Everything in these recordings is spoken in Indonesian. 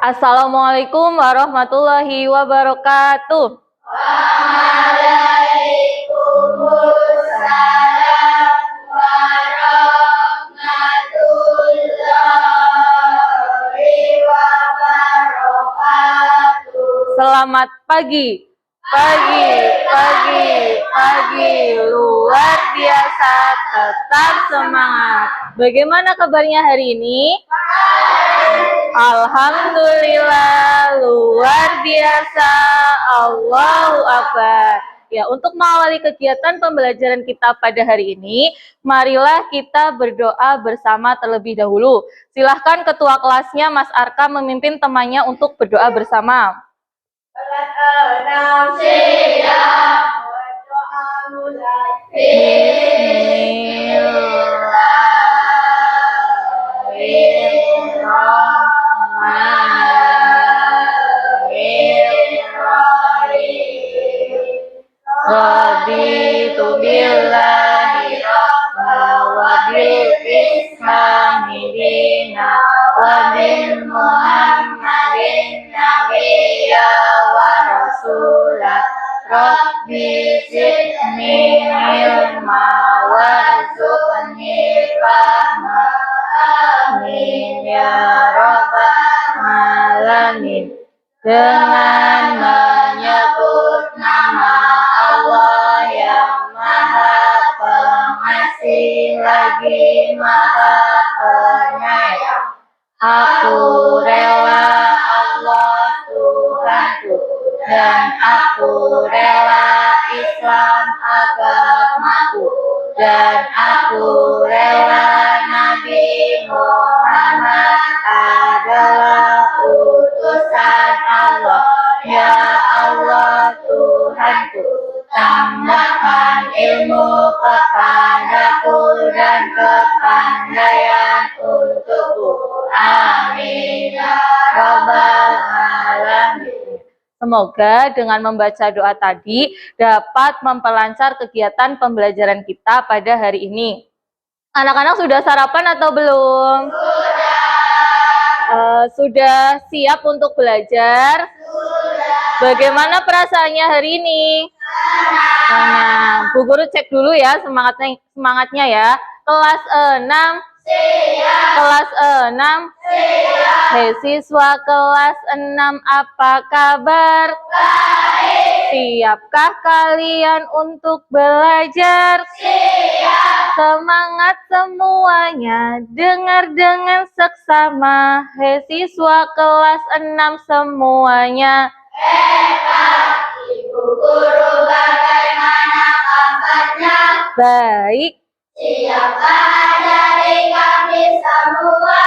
Assalamualaikum warahmatullahi wabarakatuh. Waalaikumsalam warahmatullahi wabarakatuh. Selamat pagi. Pagi luar biasa, tetap semangat. Bagaimana kabarnya hari ini? Alhamdulillah, luar biasa. Allahu Akbar. Ya, untuk mengawali kegiatan pembelajaran kita pada hari ini, marilah kita berdoa bersama terlebih dahulu. Silahkan ketua kelasnya Mas Arka memimpin temannya untuk berdoa bersama. Raditu billahi rahmah wa bil islami dina wa bil muhammadin nabiyya wa rasulah. Rabbi zidni ilma warzuqni fahma. Amin ya rabbal alamin. Dengan menyebut nama Allah yang Maha Pengasih lagi Maha Penyayang, aku rela Allah Tuhanku, dan aku rela Islam agamaku, dan aku rela Nabi Muhammad adalah utusan Allah. Ya Allah Tuhanku, tambahkan ilmu kepadaku dan kepandaian untukku. Amin ya rabbal alamin. Semoga dengan membaca doa tadi dapat memperlancar kegiatan pembelajaran kita pada hari ini. Anak-anak sudah sarapan atau belum? Sudah siap untuk belajar? Bagaimana perasaannya hari ini? Senang. Bu Guru cek dulu ya semangatnya ya. Kelas 6. Siap. Kelas 6. Siap. Hei siswa kelas 6, apa kabar? Baik. Siapkah kalian untuk belajar? Siap. Semangat semuanya, dengar dengan seksama. Hei siswa kelas 6 semuanya. Ibu guru bagaimana kabarnya? Baik. Siapkah dari kami semua?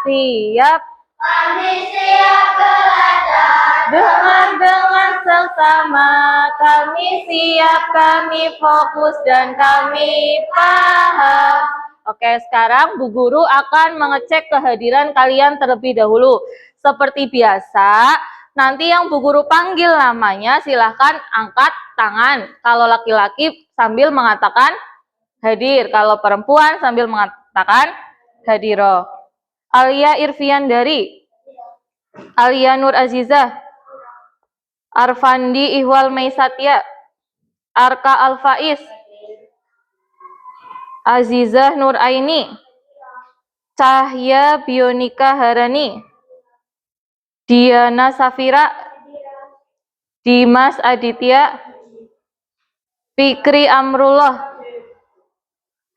Siap. Kami siap belajar. Dengan seksama, kami siap, kami fokus, dan kami paham. Oke, sekarang Bu Guru akan mengecek kehadiran kalian terlebih dahulu. Seperti biasa, nanti yang Bu Guru panggil namanya silahkan angkat tangan. Kalau laki-laki sambil mengatakan hadir, kalau perempuan sambil mengatakan hadiroh. Alia Irfiandari, Alia Nur Azizah, Arfandi Ihwal Maisatya, Arka Alfaiz, Azizah Nur Aini, Cahya Bionika Harani, Diana Safira, Dimas Aditya, Fikri Amrullah,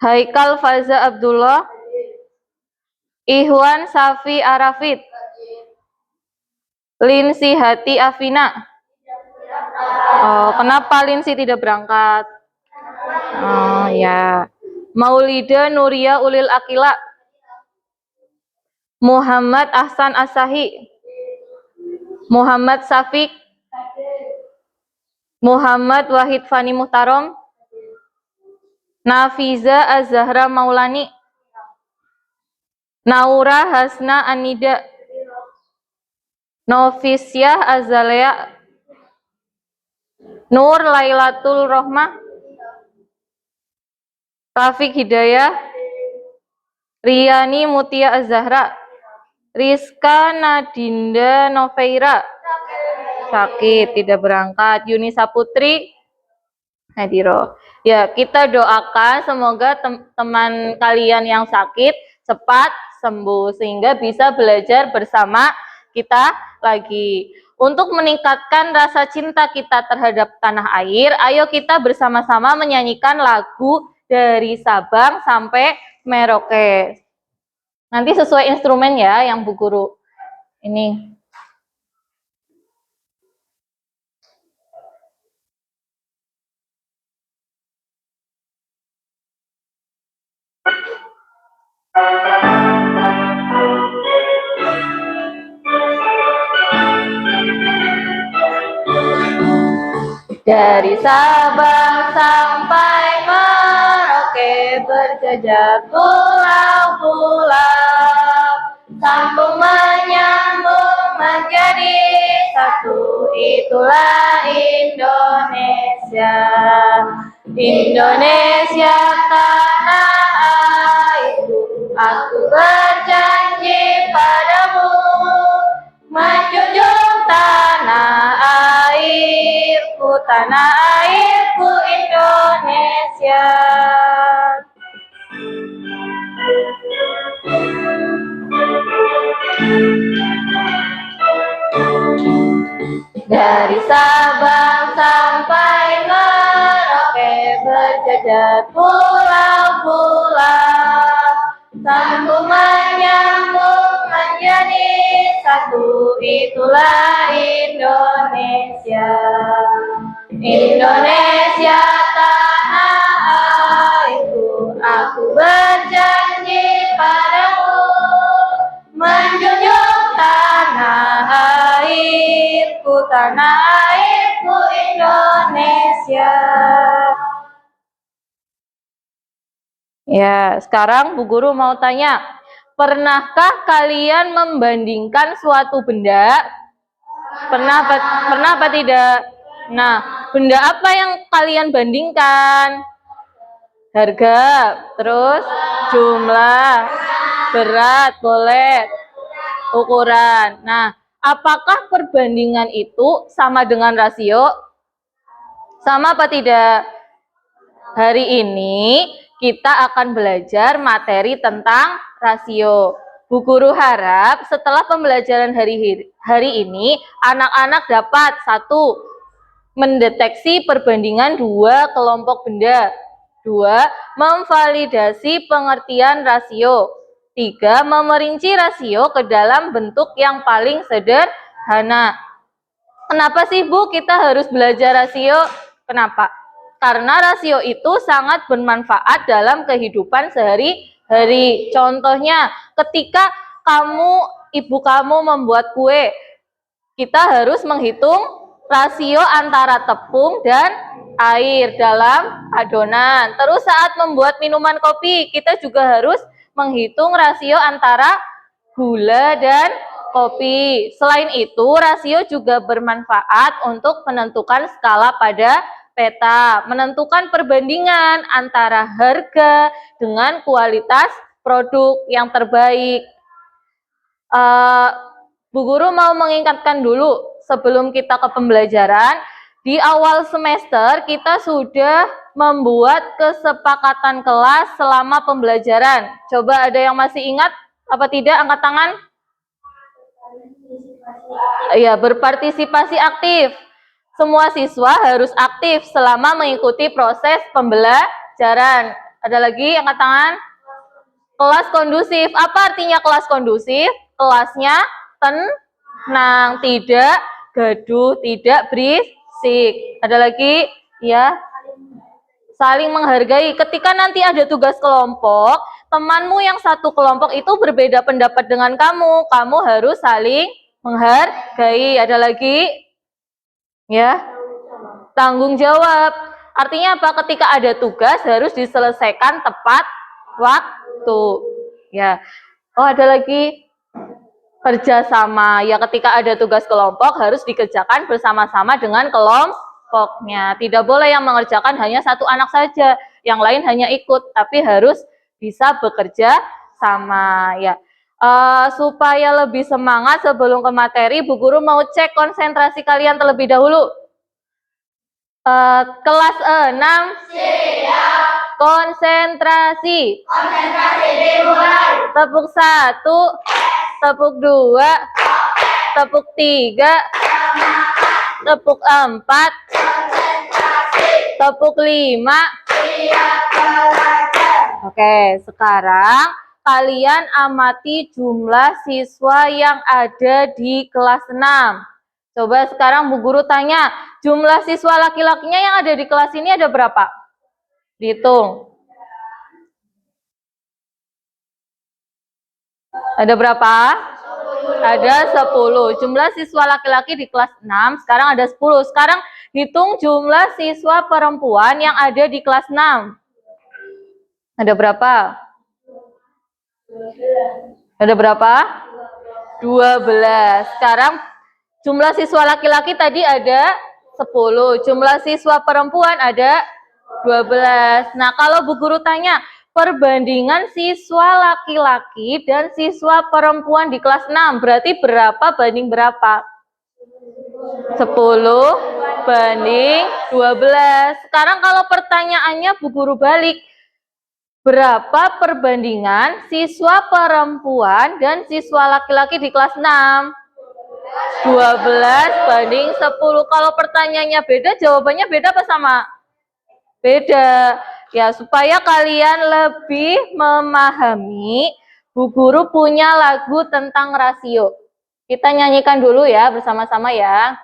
Haikal Faza Abdullah, Ihwan Safi Arafid, Linsi Hati Afina. Oh, kenapa Linsi tidak berangkat? Oh ya. Maulida Nuria Ulil Akila, Muhammad Ahsan Asahi, Muhammad Safik, Muhammad Wahid Fani Muhtarom, Nafiza Az-Zahra Maulani, Naura Hasna Anida, Novisyah Azalea, Nur Lailatul Rohmah, Rafiq Hidayah, Riyani Mutia Az-Zahra, Rizka Nadinda Noveira. Sakit, tidak berangkat. Yunisa Putri Hadiro. Ya, kita doakan semoga teman kalian yang sakit cepat sembuh sehingga bisa belajar bersama kita lagi. Untuk meningkatkan rasa cinta kita terhadap tanah air, ayo kita bersama-sama menyanyikan lagu dari Sabang sampai Merauke. Nanti sesuai instrumen ya yang Bu Guru ini. Dari Sabang sampai Merauke berjejak pulau-pulau, sambung menyambung menjadi satu, itulah Indonesia. Indonesia tanah airku, aku berjanji padamu, menjunjung tanah airku, tanah airku Indonesia. Dari Sabang sampai Merauke berjejak pulau-pulau, sambung menyambung menjadi satu, itulah Indonesia. Indonesia tanah airku, aku berjanji padamu, menjunjung tanah airku, tanah airku Indonesia. Ya, sekarang Bu Guru mau tanya, pernahkah kalian membandingkan suatu benda? Pernah apa tidak? Nah, benda apa yang kalian bandingkan? Harga, terus jumlah, berat, boleh, ukuran. Nah, apakah perbandingan itu sama dengan rasio? Sama apa tidak? Hari ini kita akan belajar materi tentang rasio. Bu Guru harap setelah pembelajaran hari ini, anak-anak dapat satu, mendeteksi perbandingan dua kelompok benda. Dua, memvalidasi pengertian rasio. Tiga, memerinci rasio ke dalam bentuk yang paling sederhana. Kenapa sih Bu kita harus belajar rasio? Kenapa? Karena rasio itu sangat bermanfaat dalam kehidupan sehari-hari. Contohnya, ketika ibu kamu membuat kue, kita harus menghitung rasio antara tepung dan air dalam adonan. Terus saat membuat minuman kopi, kita juga harus menghitung rasio antara gula dan kopi. Selain itu, rasio juga bermanfaat untuk menentukan skala pada peta, menentukan perbandingan antara harga dengan kualitas produk yang terbaik. Bu Guru mau mengingatkan dulu sebelum kita ke pembelajaran, di awal semester kita sudah membuat kesepakatan kelas selama pembelajaran. Coba ada yang masih ingat apa tidak? Angkat tangan. Iya, berpartisipasi aktif. Semua siswa harus aktif selama mengikuti proses pembelajaran. Ada lagi angkat tangan? Kelas kondusif. Apa artinya kelas kondusif? Kelasnya tenang, tidak gaduh, tidak berisik. Ada lagi? Ya. Saling menghargai. Ketika nanti ada tugas kelompok, temanmu yang satu kelompok itu berbeda pendapat dengan kamu. Kamu harus saling menghargai. Ada lagi? Ya. Tanggung jawab. Artinya apa? Ketika ada tugas harus diselesaikan tepat waktu. Ya. Oh, ada lagi kerjasama. Ya, ketika ada tugas kelompok harus dikerjakan bersama-sama dengan kelompoknya. Tidak boleh yang mengerjakan hanya satu anak saja, yang lain hanya ikut, tapi harus bisa bekerja sama. Ya. Supaya lebih semangat sebelum ke materi, Bu Guru mau cek konsentrasi kalian terlebih dahulu. Kelas 6. Siap. Konsentrasi. Konsentrasi dimulai. Tepuk 1, tepuk 2, tepuk 3, tepuk 4, Konsentrasi. tepuk 5. Siap belajar. Oke, sekarang kalian amati jumlah siswa yang ada di kelas 6. Coba sekarang Bu Guru tanya, jumlah siswa laki-lakinya yang ada di kelas ini ada berapa? Dihitung. Ada berapa? 10. Ada 10. Jumlah siswa laki-laki di kelas 6, sekarang ada 10. Sekarang hitung jumlah siswa perempuan yang ada di kelas 6. Ada berapa? Ada berapa? 12. Sekarang jumlah siswa laki-laki tadi ada 10. Jumlah siswa perempuan ada 12. Nah, kalau Bu Guru tanya, perbandingan siswa laki-laki dan siswa perempuan di kelas 6, berarti berapa banding berapa? 10 banding 12. Sekarang kalau pertanyaannya Bu Guru balik, berapa perbandingan siswa perempuan dan siswa laki-laki di kelas 6? 12 banding 10. Kalau pertanyaannya beda, jawabannya beda apa sama? Beda. Ya, supaya kalian lebih memahami, Bu Guru punya lagu tentang rasio. Kita nyanyikan dulu ya, bersama-sama ya.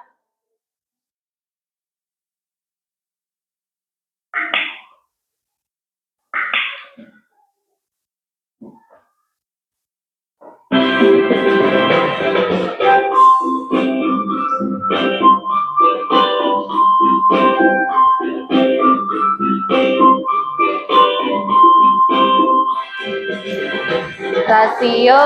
Rasio,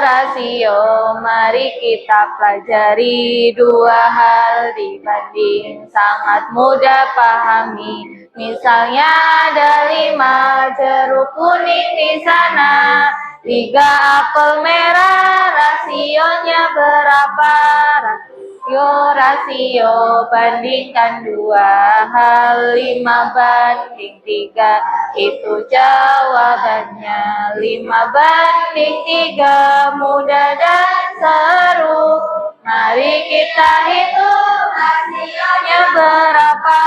rasio, mari kita pelajari, dua hal dibanding sangat mudah pahami. Misalnya ada 5 jeruk kuning di sana, 3 apel merah, rasionya berapa? Rasio, bandingkan 2 hal, 5 banding 3, itu jawabannya. 5 banding 3, mudah dan seru. Mari kita hitung rasionya berapa.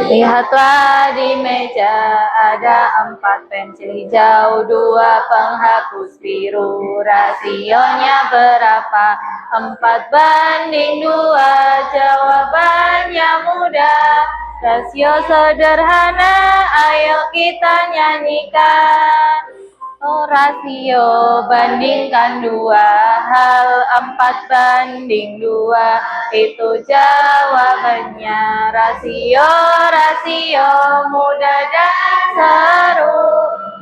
Lihatlah di meja ada 4 pensil hijau, 2 penghapus biru. Rasionya berapa? 4 banding 2, jawabannya mudah. Rasio sederhana, ayo kita nyanyikan. Rasio, bandingkan 2 hal, 4 banding 2, itu jawabannya. Rasio, rasio, mudah dan seru.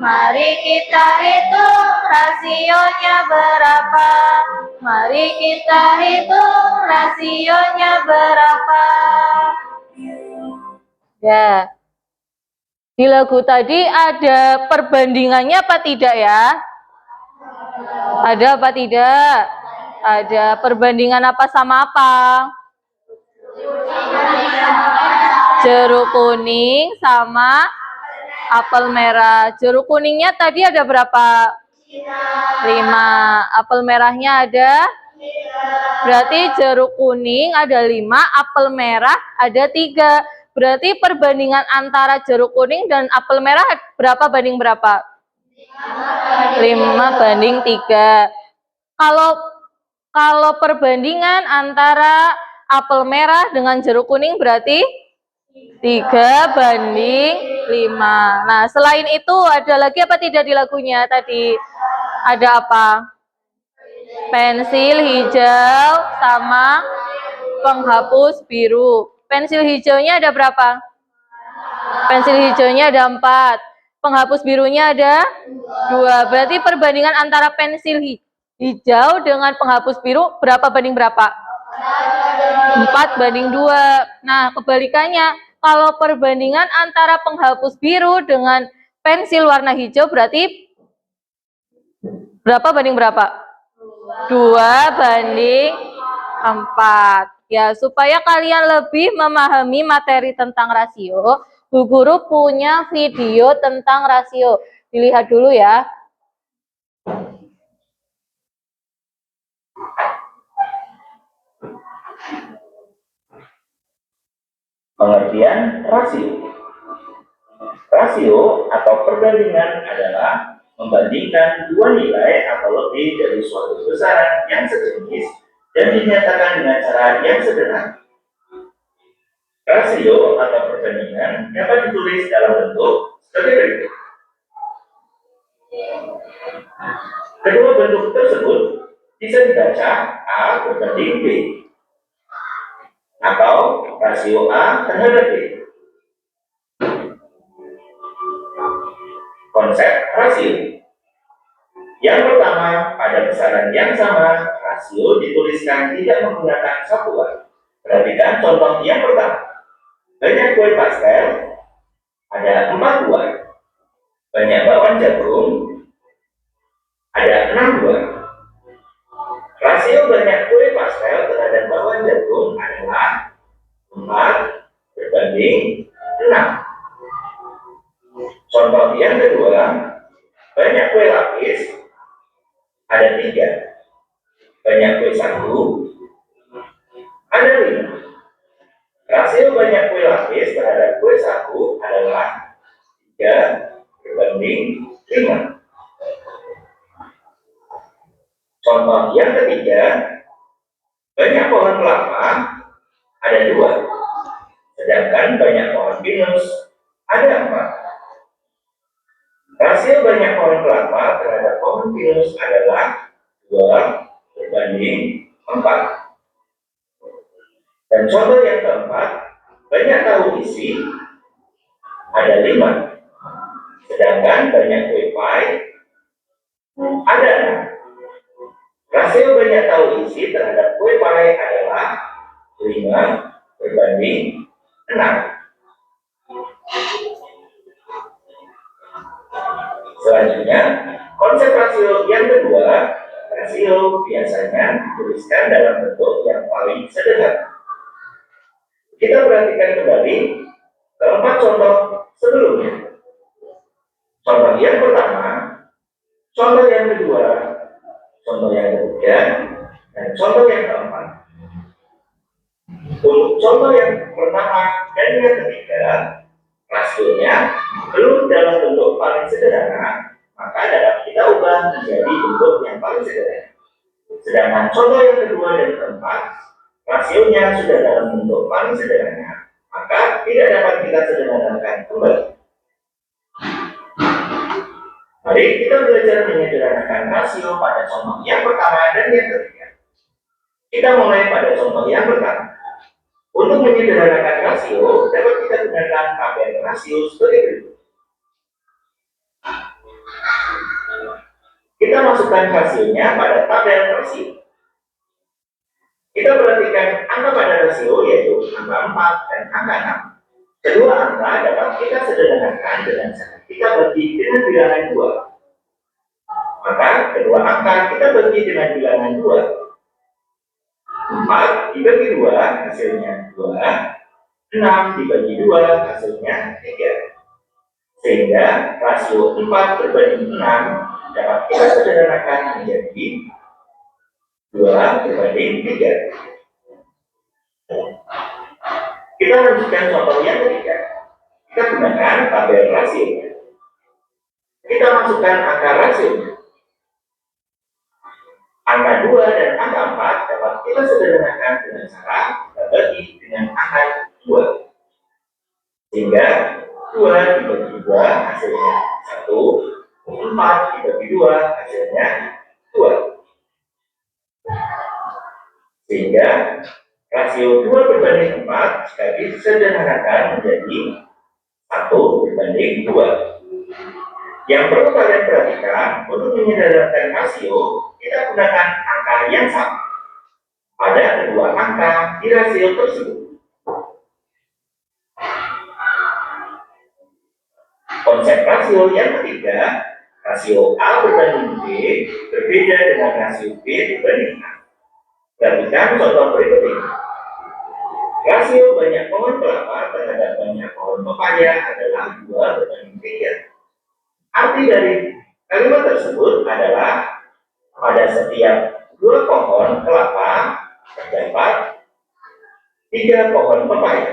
Mari kita hitung rasionya berapa. Mari kita hitung rasionya berapa. Ya. Di lagu tadi ada perbandingannya apa tidak ya? Ada apa tidak? Ada perbandingan apa sama apa? Jeruk kuning sama apel merah. Jeruk kuningnya tadi ada berapa? 5. Apel merahnya ada? Berarti jeruk kuning ada 5, apel merah ada 3. Berarti perbandingan antara jeruk kuning dan apel merah berapa banding berapa? 5 banding 3. Kalau perbandingan antara apel merah dengan jeruk kuning berarti 3 banding 5. Nah, selain itu ada lagi apa tidak di lagunya tadi? Ada apa? Pensil hijau sama penghapus biru. Pensil hijaunya ada berapa? Pensil hijaunya ada 4. Penghapus birunya ada 2. Berarti perbandingan antara pensil hijau dengan penghapus biru berapa banding berapa? 4:2. Nah, kebalikannya, kalau perbandingan antara penghapus biru dengan pensil warna hijau berarti berapa banding berapa? 2:4. Ya, supaya kalian lebih memahami materi tentang rasio, Bu Guru punya video tentang rasio. Dilihat dulu ya. Pengertian rasio. Rasio atau perbandingan adalah membandingkan dua nilai atau lebih dari suatu besaran yang sejenis dan dinyatakan dengan cara yang sederhana. Rasio atau perbandingan dapat ditulis dalam bentuk sebagai berikut. Kedua bentuk tersebut bisa dibaca A berbanding B atau rasio A terhadap B. Konsep rasio. Yang pertama, pada besaran yang sama, rasio dituliskan tidak menggunakan satuan. Perhatikan contoh yang pertama. Banyak kue pastel, ada 4 buah. Banyak bakwan jagung, ada 6 buah. Rasio banyak kue pastel terhadap bakwan jagung adalah 4:6. Contoh yang kedua, banyak kue lapis, ada 3. Banyak kue sagu, ada 5. Rasio banyak kue lapis terhadap kue sagu adalah 3:5. Contoh yang ketiga, banyak pohon kelapa, ada 2. Sedangkan banyak pohon pinus, ada 4. Rasio banyak pohon kelapa terhadap pohon pinus adalah 2:4. Dan contoh yang keempat, banyak tahu isi, ada 5. Sedangkan banyak kue pie, ada 6. Rasio banyak tahu isi terhadap kue pie adalah 5:6. Selanjutnya, konsep rasio yang kedua, rasio biasanya dituliskan dalam bentuk yang paling sederhana. Kita perhatikan kembali keempat contoh sebelumnya. Contoh yang pertama, contoh yang kedua, contoh yang ketiga, dan contoh yang keempat. Untuk contoh yang pertama dan yang ketiga, rasionya belum dalam bentuk paling sederhana, maka dapat kita ubah menjadi bentuk yang paling sederhana. Sedangkan contoh yang kedua dan keempat, rasionya sudah dalam bentuk paling sederhana, maka tidak dapat kita sederhanakan kembali. Mari kita belajar menyederhanakan rasio pada contoh yang pertama dan yang ketiga. Kita mulai pada contoh yang pertama. Untuk menyederhanakan rasio, dapat kita gunakan tabel rasio sebagai berikut. Kita masukkan rasionya pada tabel rasio. Kita perhatikan angka pada rasio yaitu angka 4 dan angka 6. Kedua angka dapat kita sederhanakan dengan cara kita bagi dengan bilangan 2. Maka kedua angka kita bagi dengan bilangan 2. 4 dibagi 2 hasilnya 2. 6 dibagi 2 hasilnya 3. Sehingga rasio 4:6 dapat kita sederhanakan menjadi 2:3. Kita lanjutkan contoh yang ketiga. Kita gunakan tabel rasio. Kita masukkan angka rasio. Angka 2 dan angka 4 dapat kita sederhanakan dengan cara kita bagi dengan angka 2. Sehingga 2 dibagi 2 hasilnya 1, 4 dibagi 2 hasilnya 2. Sehingga rasio 2:4 jika disederhanakan menjadi 1:2. Yang perlu kalian perhatikan, untuk menyederhanakan rasio, kita gunakan angka yang sama. pada kedua angka di rasio tersebut. Konsep rasio yang ketiga, rasio A berbanding B berbeda dengan rasio B berbanding A. Perhatikan contoh berikut ini. Rasio banyak pohon kelapa terhadap banyak pohon pepaya adalah 2 berbanding 3. Arti dari kalimat tersebut adalah pada setiap 2 pohon kelapa terdapat 3 pohon pepaya.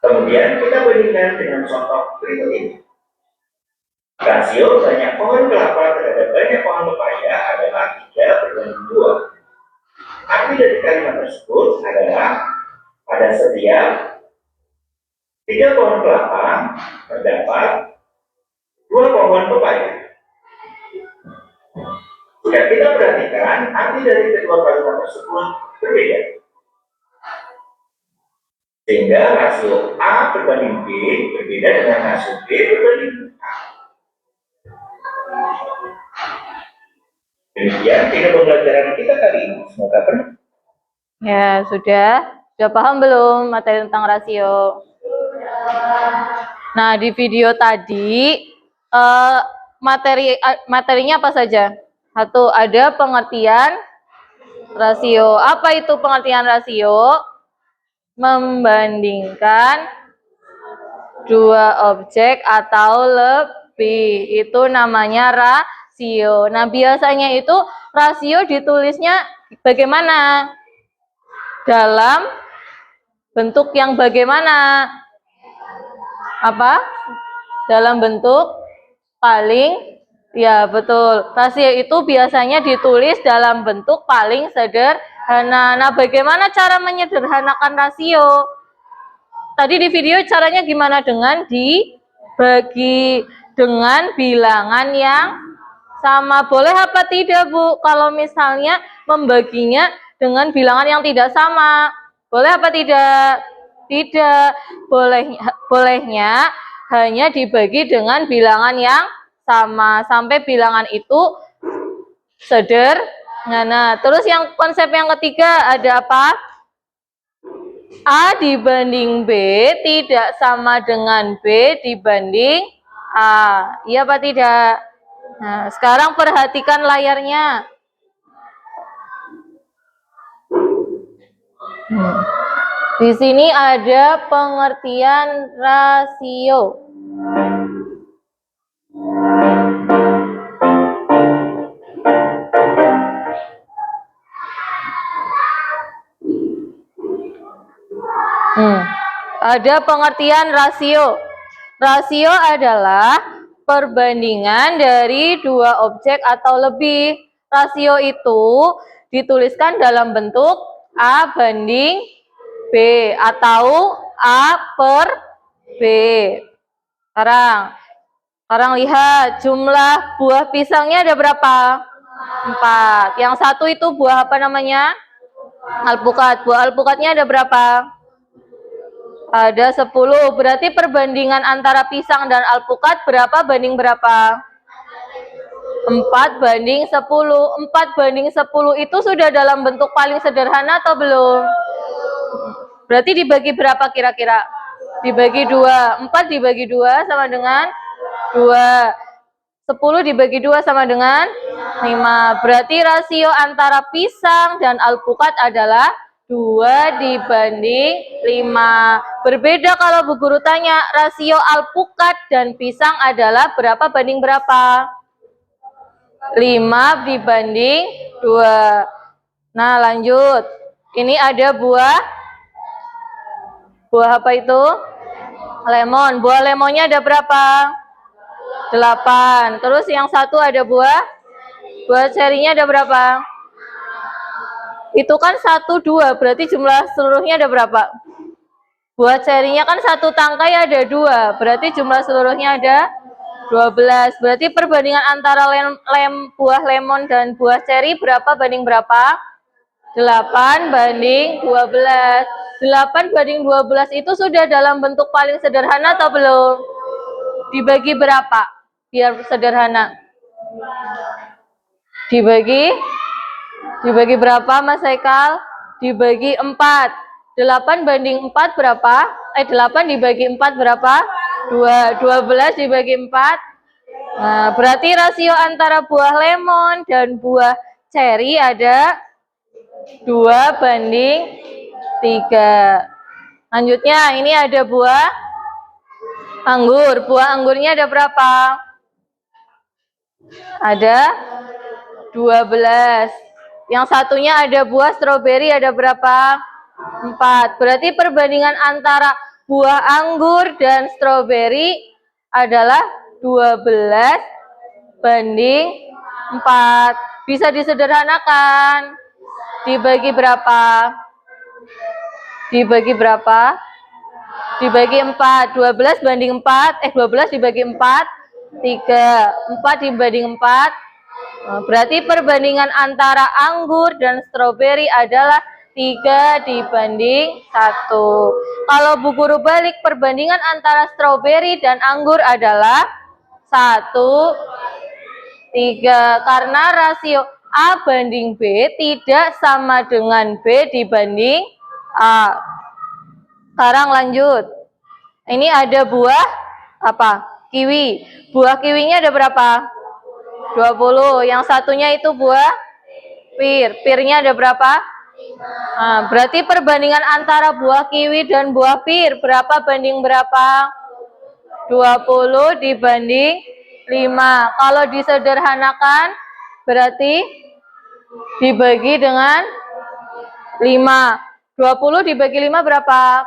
Kemudian kita bandingkan dengan contoh berikut ini. Rasio banyak pohon kelapa terhadap banyak pohon pepaya adalah 3 berbanding 2. Arti dari kalimat tersebut adalah pada setiap 3 pohon kelapa terdapat 2 pohon pepaya. Jika kita perhatikan, arti dari kedua kalimat tersebut berbeda. Sehingga rasio A berbanding B berbeda dengan rasio B berbanding A. Demikian video pembelajaran kita kali ini. Semoga bermanfaat. Ya, sudah. Sudah paham belum materi tentang rasio? Nah, di video tadi materinya apa saja? Satu, ada pengertian rasio. Apa itu pengertian rasio? Membandingkan dua objek atau lebih. Itu namanya rasio. Nah, biasanya itu rasio ditulisnya bagaimana? Dalam bentuk yang bagaimana? Apa? Dalam bentuk paling, ya betul. Rasio itu biasanya ditulis dalam bentuk paling sederhana. Nah, bagaimana cara menyederhanakan rasio? Tadi di video caranya gimana? Dengan dibagi dengan bilangan yang sama. Boleh apa tidak, Bu? Kalau misalnya membaginya dengan bilangan yang tidak sama. Boleh apa tidak? Tidak. Bolehnya hanya dibagi dengan bilangan yang sama. Sampai bilangan itu sederhana. Terus yang konsep yang ketiga ada apa? A dibanding B tidak sama dengan B dibanding A. Iya apa tidak? Nah, sekarang perhatikan layarnya. Di sini ada pengertian rasio. Ada pengertian rasio. Rasio adalah perbandingan dari dua objek atau lebih. Rasio itu dituliskan dalam bentuk A banding B atau A per B. Sekarang lihat jumlah buah pisangnya ada berapa? 4. Yang satu itu buah apa namanya? Alpukat. Buah alpukatnya ada berapa? Ada 10. Berarti perbandingan antara pisang dan alpukat berapa banding berapa? 4 banding 10. 4 banding 10 itu sudah dalam bentuk paling sederhana atau belum? Berarti dibagi berapa kira-kira? Dibagi 2. 4 dibagi 2 sama dengan 2. 10 dibagi 2 sama dengan 5. Berarti rasio antara pisang dan alpukat adalah 2 dibanding 5. Berbeda kalau Bu Guru tanya, rasio alpukat dan pisang adalah berapa banding berapa? 5 dibanding 2. Nah, lanjut. Ini ada buah apa itu? Lemon. Buah lemonnya ada berapa? 8. Terus yang satu ada buah cerinya ada berapa? Itu kan 1, 2, berarti jumlah seluruhnya ada berapa? Buah cerinya kan satu tangkai ada 2, berarti jumlah seluruhnya ada 12. Berarti perbandingan antara buah lemon dan buah ceri berapa banding berapa? 8 banding 12. 8 banding 12 itu sudah dalam bentuk paling sederhana atau belum? Dibagi berapa? Biar sederhana. Dibagi Dibagi berapa, Mas Haikal? Dibagi 4. 8 banding 4 berapa? 8 dibagi 4 berapa? 2. 12 dibagi 4. Nah, berarti rasio antara buah lemon dan buah ceri ada 2 banding 3. Lanjutnya, ini ada buah anggur. Buah anggurnya ada berapa? Ada 12. Yang satunya ada buah stroberi ada berapa? 4. Berarti perbandingan antara buah anggur dan stroberi adalah 12 banding 4. Bisa disederhanakan. Dibagi berapa? Dibagi berapa? Dibagi 4. 12 banding 4. 12 dibagi 4. 3. 4 dibanding 4. Berarti perbandingan antara anggur dan stroberi adalah 3 dibanding 1. Kalau Bu Guru balik, perbandingan antara stroberi dan anggur adalah 1, 3. Karena rasio A banding B tidak sama dengan B dibanding A. Sekarang lanjut. Ini ada buah apa? Kiwi. Buah kiwinya ada berapa? 20. Yang satunya itu buah pir. Pirnya ada berapa? Nah, berarti perbandingan antara buah kiwi dan buah pir berapa banding berapa? 20 dibanding 5. Kalau disederhanakan berarti dibagi dengan 5. 20 dibagi 5 berapa?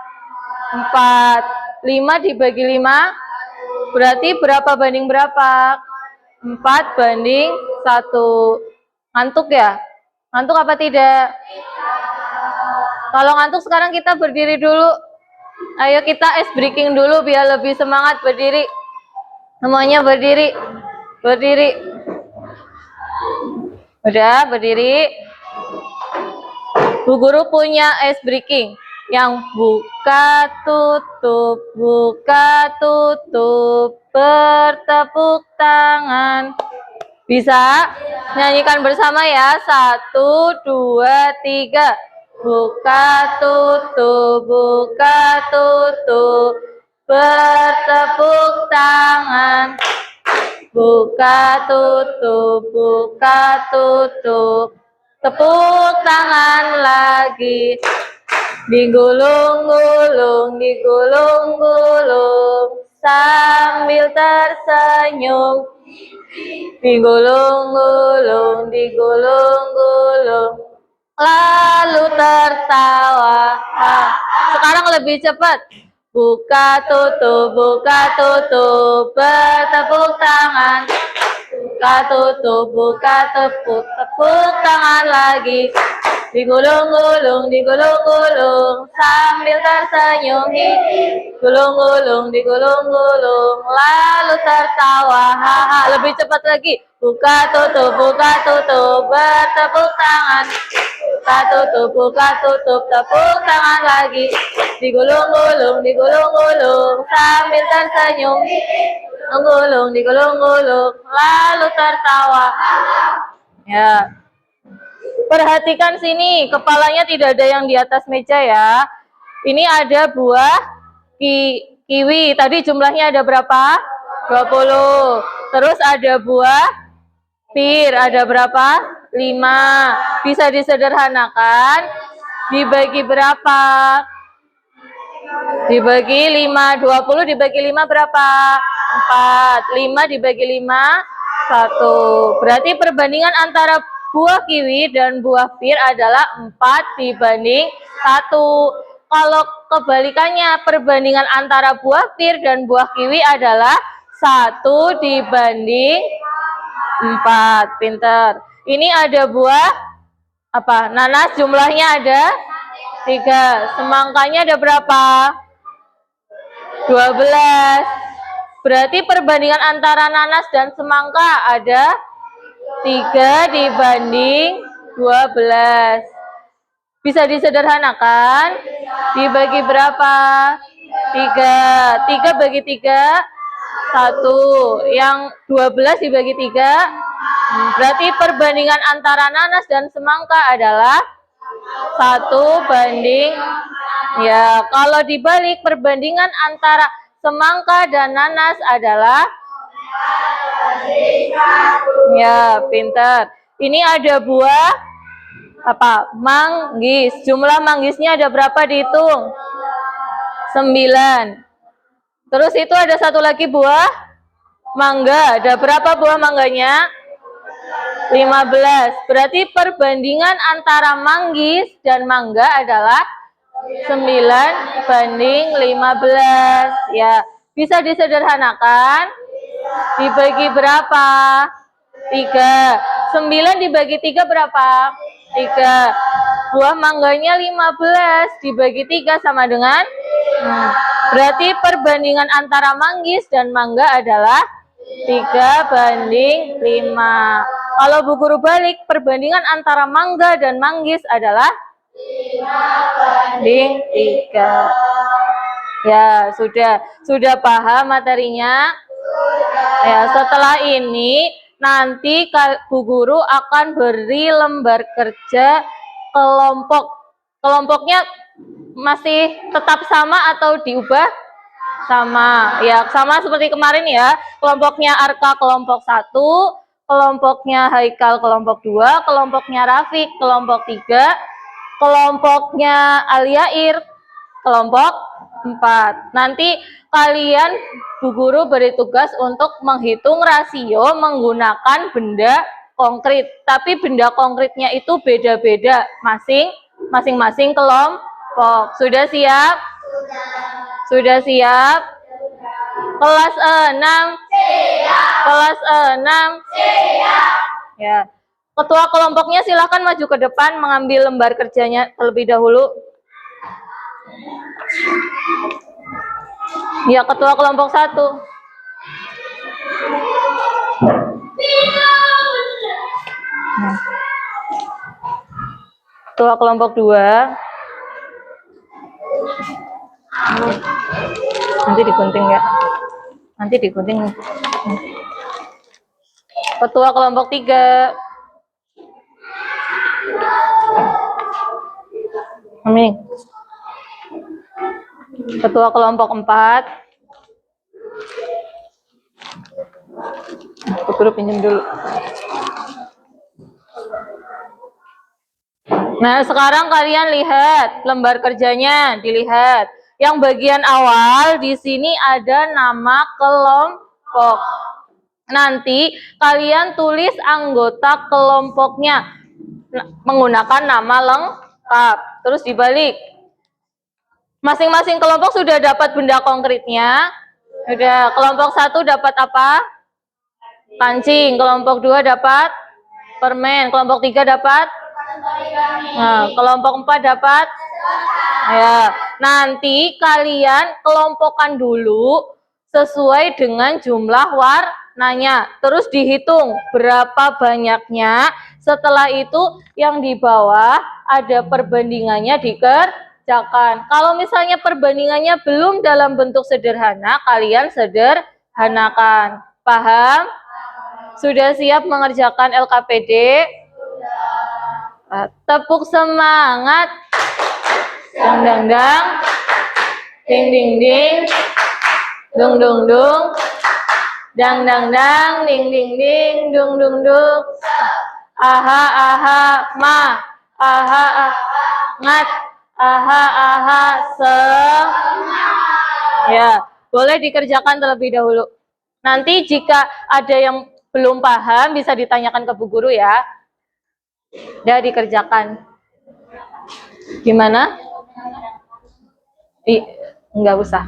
4. 5 dibagi 5 berarti berapa banding berapa? 4 banding 1. Ngantuk ya? Ngantuk apa tidak? Kalau ngantuk sekarang kita berdiri dulu. Ayo kita ice breaking dulu biar lebih semangat berdiri. Semuanya berdiri. Berdiri. Udah berdiri. Bu Guru punya ice breaking yang buka tutup bertepuk tangan. Bisa nyanyikan bersama ya. 1, 2, 3. Buka tutup bertepuk tangan. Buka tutup tepuk tangan lagi. Digulung-gulung sambil tersenyum. Digulung-gulung lalu tertawa. Sekarang lebih cepat. Buka tutup bertepuk tangan. Buka tutup tepuk tangan lagi. Digulung-gulung sambil tersenyum. Digulung-gulung lalu tertawa. Lebih cepat lagi. Buka tutup bertepuk tangan. Buka tutup tepuk tangan lagi. Digulung-gulung sambil tersenyum. Digulung-gulung lalu tertawa. Ya. Perhatikan sini, kepalanya tidak ada yang di atas meja ya. Ini ada buah kiwi. Tadi jumlahnya ada berapa? 20. Terus ada buah pir, ada berapa? 5. Bisa disederhanakan. Dibagi berapa? Dibagi 5. 20 dibagi 5 berapa? 4. 5 dibagi 5, 1. Berarti perbandingan antara buah kiwi dan buah pir adalah 4 dibanding 1. Kalau kebalikannya, perbandingan antara buah pir dan buah kiwi adalah 1 dibanding 4. Pinter. Ini ada buah apa? Nanas, jumlahnya ada 3. Semangkanya ada berapa? 12. Berarti perbandingan antara nanas dan semangka ada 3 dibanding 12. Bisa disederhanakan? Dibagi berapa? 3. 3 bagi 3, 1. Yang 12 dibagi 3, Berarti perbandingan antara nanas dan semangka adalah 1:. Ya, kalau dibalik perbandingan antara semangka dan nanas adalah, ya, pintar. Ini ada buah apa? Manggis. Jumlah manggisnya ada berapa dihitung? 9. Terus itu ada satu lagi buah mangga. Ada berapa buah mangganya? 15. Berarti perbandingan antara manggis dan mangga adalah 9:15. Ya, bisa disederhanakan. Dibagi berapa? 3. 9 dibagi 3 berapa? 3. Buah mangganya 15 dibagi 3 sama dengan berarti perbandingan antara manggis dan mangga adalah 3:5. Kalau Bu Guru balik, perbandingan antara mangga dan manggis adalah 5:3. Ya, sudah paham materinya? Ya, setelah ini nanti Bu Guru akan beri lembar kerja kelompok. Kelompoknya masih tetap sama atau diubah? Sama. Ya, sama seperti kemarin ya. Kelompoknya Arka kelompok 1, kelompoknya Haikal kelompok 2, kelompoknya Rafiq kelompok 3, kelompoknya Aliair kelompok 4. Nanti kalian Bu Guru beri tugas untuk menghitung rasio menggunakan benda konkret. Tapi benda konkretnya itu beda-beda masing-masing kelompok. Sudah siap? Sudah siap? Kelas 6? Kelas 6? Ya. Ketua kelompoknya silahkan maju ke depan mengambil lembar kerjanya terlebih dahulu. Ya, ketua kelompok 1. Ketua kelompok 2. Nanti digunting ya. Nanti digunting. Ketua kelompok 3. Amin. Ketua kelompok 4. Bu Guru pinjam dulu. Nah, sekarang kalian lihat lembar kerjanya, dilihat. Yang bagian awal di sini ada nama kelompok. Nanti kalian tulis anggota kelompoknya menggunakan nama lengkap. Terus dibalik. Masing-masing kelompok sudah dapat benda konkretnya. Sudah. Kelompok 1 dapat apa? Kancing. Kelompok 2 dapat permen. Kelompok 3 dapat? Nah, kelompok 4 dapat? Ya. Nanti kalian kelompokkan dulu sesuai dengan jumlah warnanya. Terus dihitung berapa banyaknya. Setelah itu yang di bawah ada perbandingannya dikerjakan. Kalau misalnya perbandingannya belum dalam bentuk sederhana, kalian sederhanakan. Paham? Sudah siap mengerjakan LKPD? Tepuk semangat. Dang dang dang. Ding ding ding. Dung dung dung. Dang dang dang. Ding ding ding. Dung dung dung. Aha aha ma. Aha aha ngat. Aha aha ya, boleh dikerjakan terlebih dahulu. Nanti jika ada yang belum paham bisa ditanyakan ke Bu Guru ya. Udah dikerjakan. Gimana? Enggak usah.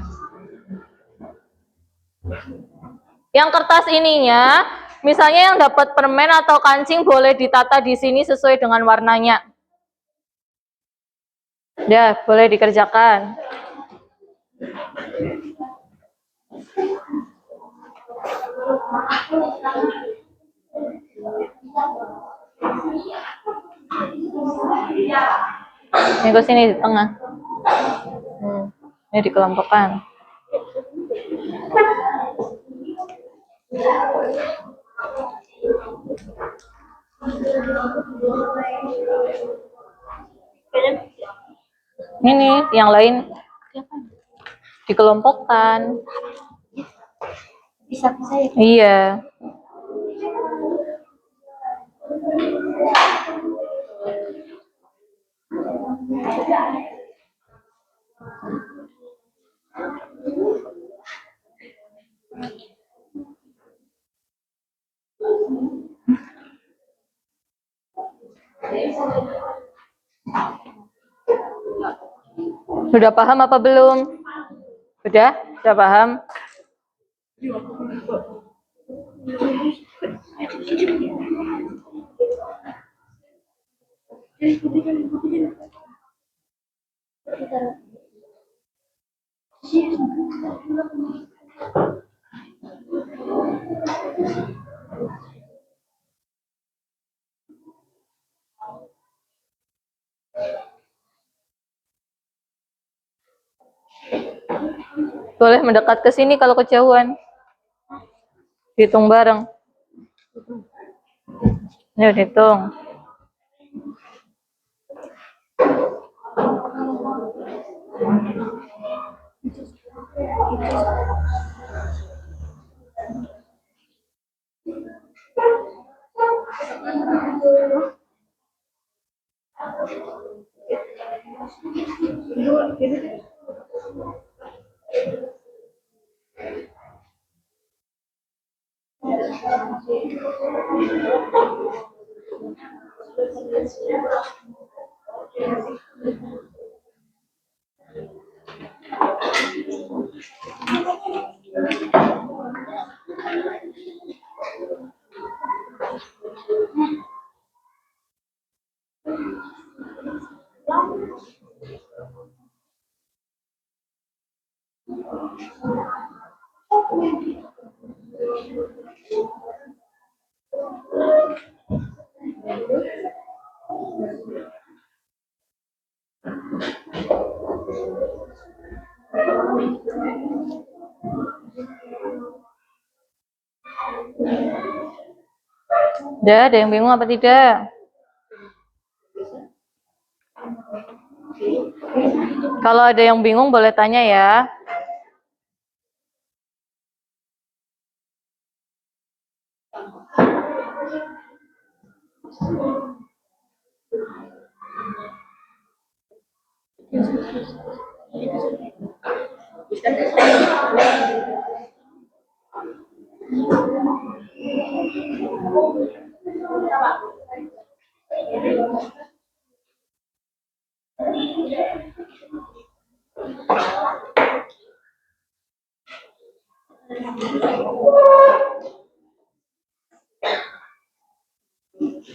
Yang kertas ininya, misalnya yang dapat permen atau kancing boleh ditata di sini sesuai dengan warnanya. Ya, boleh dikerjakan. Ini ke sini di tengah. Ini dikelompokkan. Ini yang lain dikelompokkan. Bisa ya? Iya. Sudah paham apa belum? Sudah? Sudah paham? Boleh mendekat ke sini kalau kejauhan. Hitung bareng. Yuk hitung. Udah, ada yang bingung apa tidak? Kalau ada yang bingung boleh tanya ya.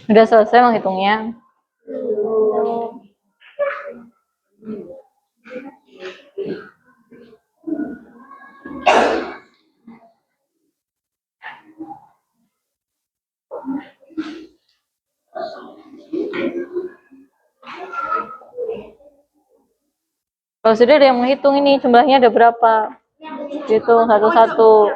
Sudah selesai menghitungnya? Kalau sudah ada yang menghitung ini jumlahnya ada berapa? Hitung satu-satu.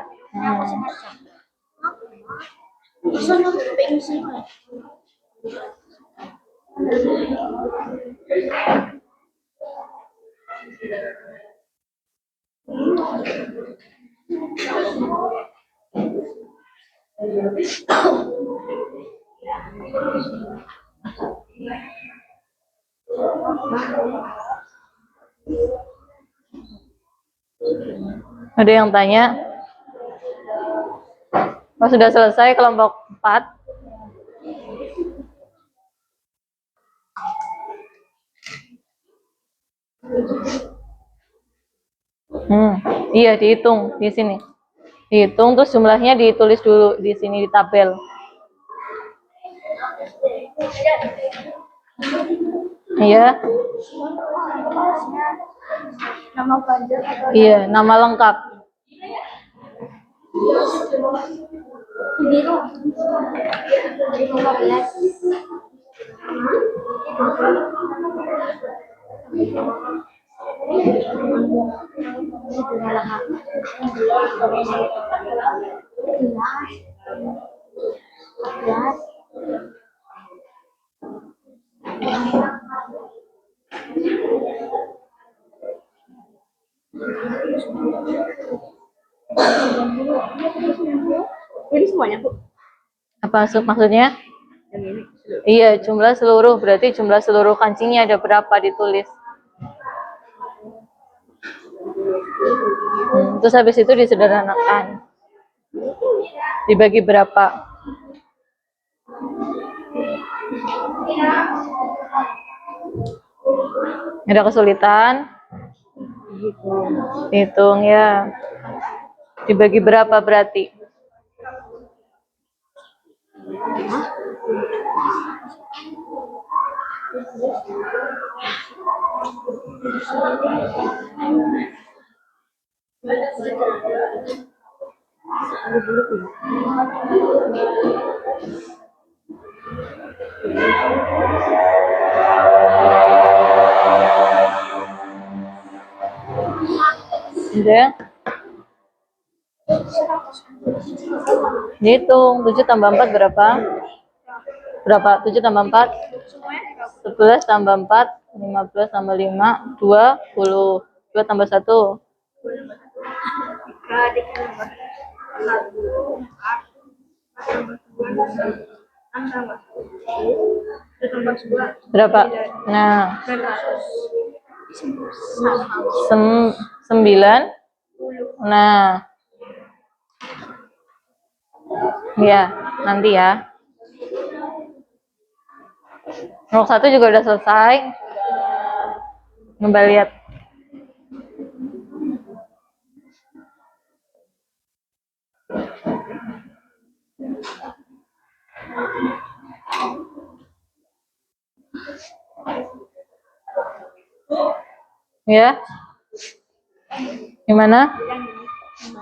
Ada yang tanya? Oh, sudah selesai kelompok 4? Iya, dihitung di sini. Dihitung terus jumlahnya ditulis dulu di sini di tabel. Iya. Nama pelajar atau Iya, nama lengkap. biru? 15. Ini semuanya, Bu. Apa maksudnya? Yang ini. Iya, jumlah seluruh, berarti jumlah seluruh kancingnya ada berapa ditulis. Terus habis itu disederhanakan. Dibagi berapa? Ada kesulitan? Hitung ya. Dibagi berapa berarti? Udah. Hitung 7 tambah 4 berapa? Berapa? 7 tambah 4? 11 tambah 4, 15 tambah 5, 20. 2 tambah 1. 3, Berapa? Nah, 9. Nah, ya, nanti ya. Nomor 1 juga udah selesai. Coba lihat. Ya. Gimana?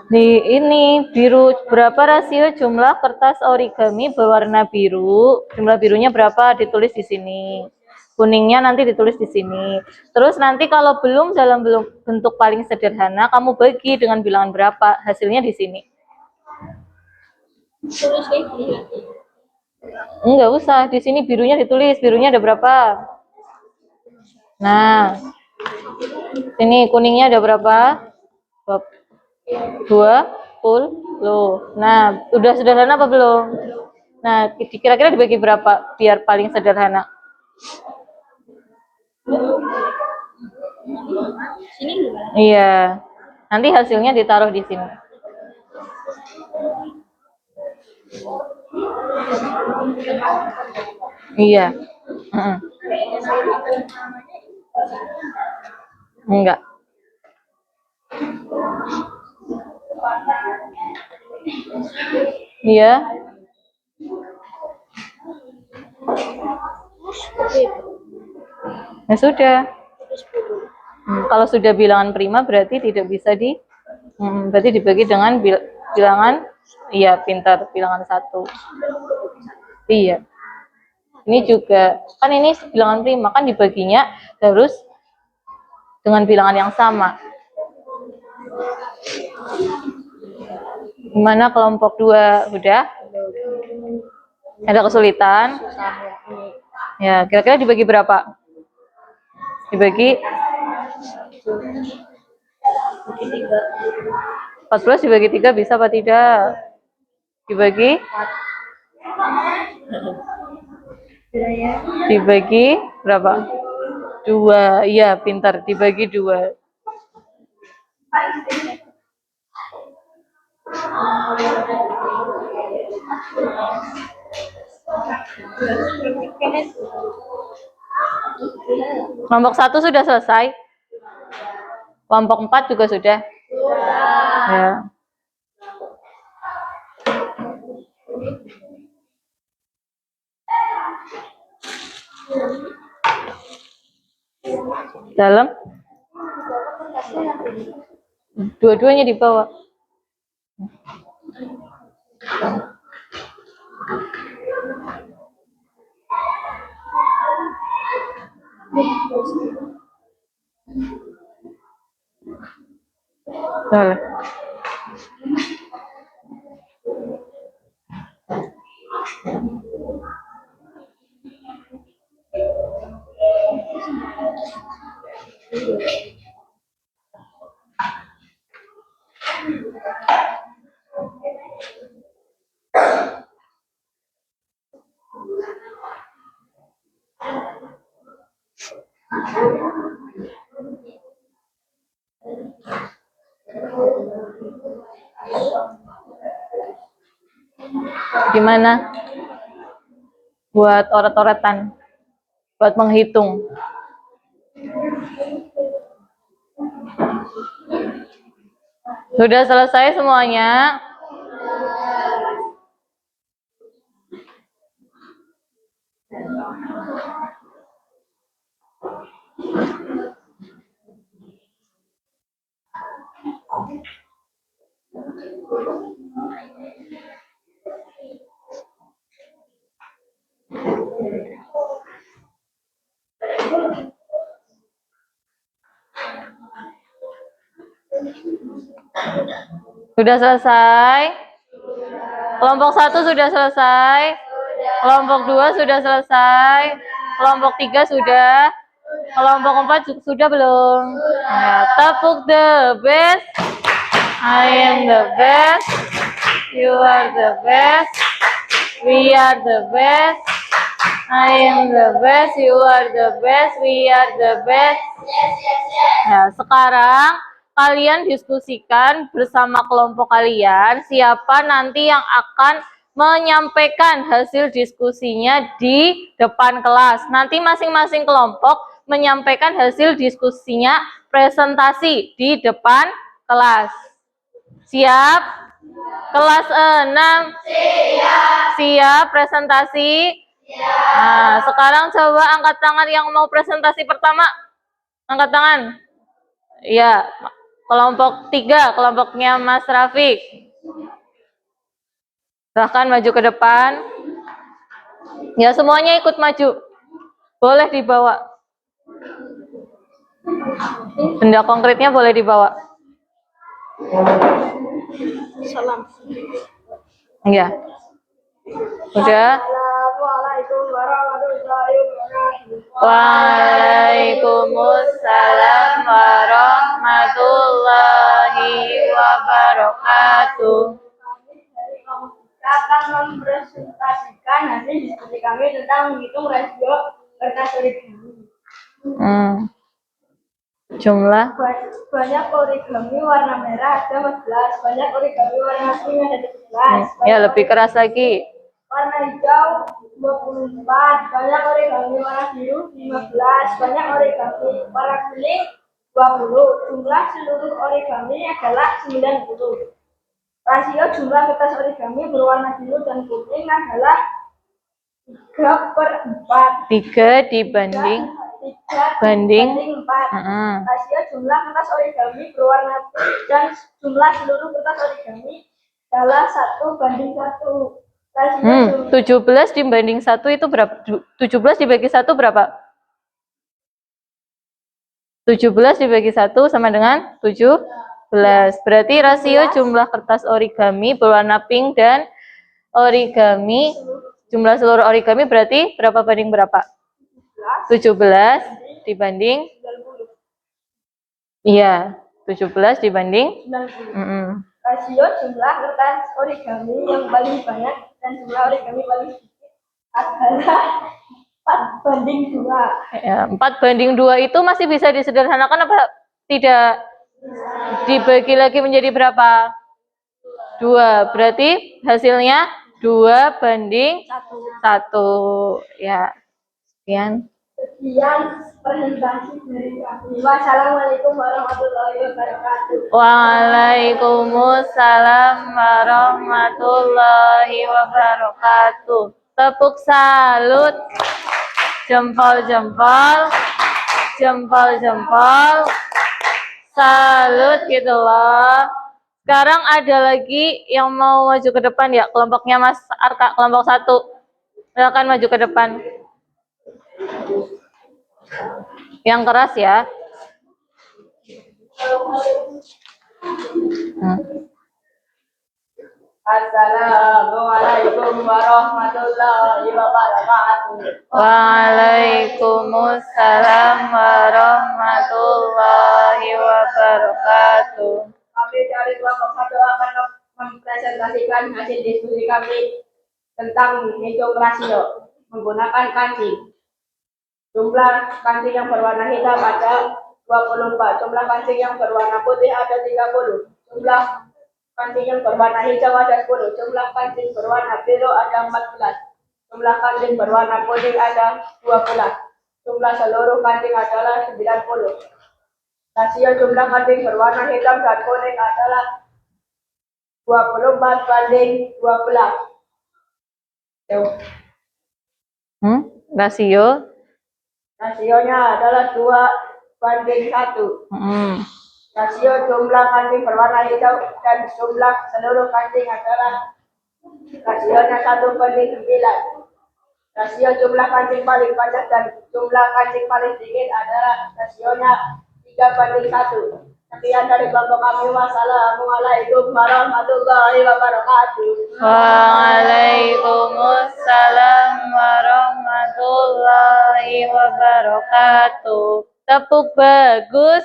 Di ini biru, berapa rasio jumlah kertas origami berwarna biru? Jumlah birunya berapa? Ditulis di sini. Kuningnya nanti ditulis di sini. Terus nanti kalau belum dalam bentuk paling sederhana, kamu bagi dengan bilangan berapa? Hasilnya di sini. tulis kayak gini. Enggak usah, di sini birunya ditulis. Birunya ada berapa? Nah, sini kuningnya ada berapa? 20. Nah, udah sederhana apa belum? Nah, kira-kira dibagi berapa biar paling sederhana? Sini gimana? Iya. Nanti hasilnya ditaruh di sini. Iya. Enggak. Iya. Ya sudah. Kalau sudah bilangan prima berarti tidak bisa berarti dibagi dengan bilangan, iya pintar, bilangan 1. Iya. Ini juga, kan ini bilangan prima, kan dibaginya harus dengan bilangan yang sama. Gimana kelompok 2? Udah? Ada kesulitan? Ya, kira-kira dibagi berapa? Dibagi 14 dibagi 3 bisa apa tidak? Dibagi? Dibagi berapa? 2. Iya, pintar. Dibagi 2. Kelompok 1 sudah selesai. Kelompok 4 juga sudah. Ya. Dalam? Dua-duanya di bawah. Boleh. Gimana? Buat oret-oretan, buat menghitung. Sudah selesai semuanya? Sudah selesai? Kelompok 1 sudah selesai? Kelompok 2 sudah selesai? Kelompok 3 sudah? Kelompok 4 sudah belum? Ya, tepuk the best. I am the best. You are the best. We are the best. I am the best. You are the best. We are the best. Nah, sekarang kalian diskusikan bersama kelompok kalian siapa nanti yang akan menyampaikan hasil diskusinya di depan kelas. Nanti masing-masing kelompok menyampaikan hasil diskusinya presentasi di depan kelas. Siap? Kelas 6? Siap presentasi? Nah, sekarang coba angkat tangan yang mau presentasi pertama. Angkat tangan. Iya, kelompok 3, kelompoknya Mas Rafiq. Silahkan maju ke depan. Ya, semuanya ikut maju. Boleh dibawa. Benda konkretnya boleh dibawa. Salam. Iya. Udah? Assalamualaikum warahmatullahi wabarakatuh. Waalaikumsalam warahmatullahi wabarakatuh. Akan mempresentasikan hasil diskusi kami tentang menghitung rasio kertas origami. Jumlah Banyak origami warna merah ada 14, banyak origami warna pink ada 17. ya lebih keras lagi. Warna hijau 24, banyak origami warna biru 15, banyak origami warna kuning 20. Jumlah seluruh origami adalah 90. Rasio jumlah kertas origami berwarna biru dan kuning adalah 3/4. 3 dibanding 4. Rasio jumlah kertas origami berwarna pink dan jumlah seluruh kertas origami adalah 1/1. Rasio 17 dibanding 1 itu berapa? 17 dibagi 1 berapa? 17 dibagi 1 sama dengan 17. Berarti rasio jumlah kertas origami berwarna pink dan origami, jumlah seluruh origami berarti berapa banding berapa? 17 dibanding? Iya, 17 dibanding? 90. Rasio jumlah kertas origami yang paling banyak dan jumlah origami paling sedikit adalah 4/2. Ya, 4/2 itu masih bisa disederhanakan apa tidak? Dibagi lagi menjadi berapa? 2. Berarti hasilnya 2/1. Ya, sekian. Sekian presentasi dari kami. Wassalamualaikum warahmatullahi wabarakatuh. Waalaikumsalam warahmatullahi wabarakatuh. Tepuk salut. Jempol-jempol. Jempol-jempol. Salut gitu loh. Sekarang ada lagi yang mau maju ke depan ya, kelompoknya Mas Arka, kelompok 1. Silakan maju ke depan. Yang keras ya. Assalamualaikum warahmatullahi wabarakatuh. Waalaikumsalam warahmatullahi wabarakatuh. Kami dari kelompok 1 akan mempresentasikan hasil diskusi kami tentang menghitung rasio menggunakan kancing. Jumlah kancing yang berwarna hitam ada 24, jumlah kancing yang berwarna putih ada 30, Jumlah kancing yang berwarna hijau ada 10. Jumlah kancing berwarna biru ada 14. Jumlah kancing berwarna kuning ada 12. Jumlah seluruh kancing adalah 90. Rasio jumlah kancing berwarna hitam dan kuning adalah 24:12. Rasio. Rasionya adalah 2:1. Rasio jumlah kancing berwarna hijau dan jumlah seluruh kancing adalah rasionya 1:9. Rasio jumlah kancing paling banyak dan jumlah kancing paling sedikit adalah rasionya 3:1. Sekian dari kelompok kami. Wassalamualaikum warahmatullahi wabarakatuh. Waalaikumsalam warahmatullahi wabarakatuh. Tepuk bagus.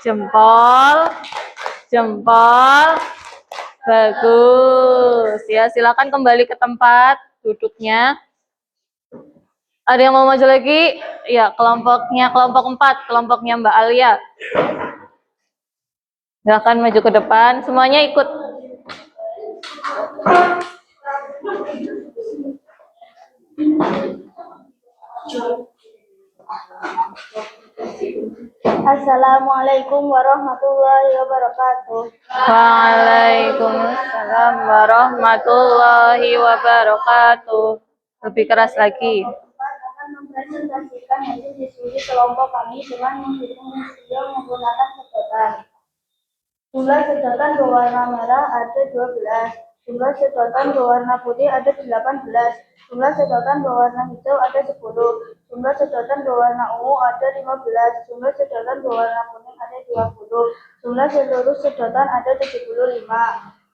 Jempol. Jempol. Bagus. Ya, silakan kembali ke tempat duduknya. Ada yang mau maju lagi? Ya, kelompok 4, kelompoknya Mbak Alia. Silakan maju ke depan, semuanya ikut. Assalamualaikum warahmatullahi wabarakatuh. Waalaikumsalam warahmatullahi wabarakatuh. Lebih keras lagi. Akan mempresentasikan hasil diskusi kelompok kami dengan menghitung rasio menggunakan sedotan. Jumlah sedotan berwarna merah ada 12. Jumlah sedotan berwarna putih ada 18. Jumlah sedotan berwarna hijau ada 10. Jumlah sedotan berwarna ungu ada 15. Jumlah sedotan berwarna kuning ada 20. Jumlah seluruh sedotan ada 75.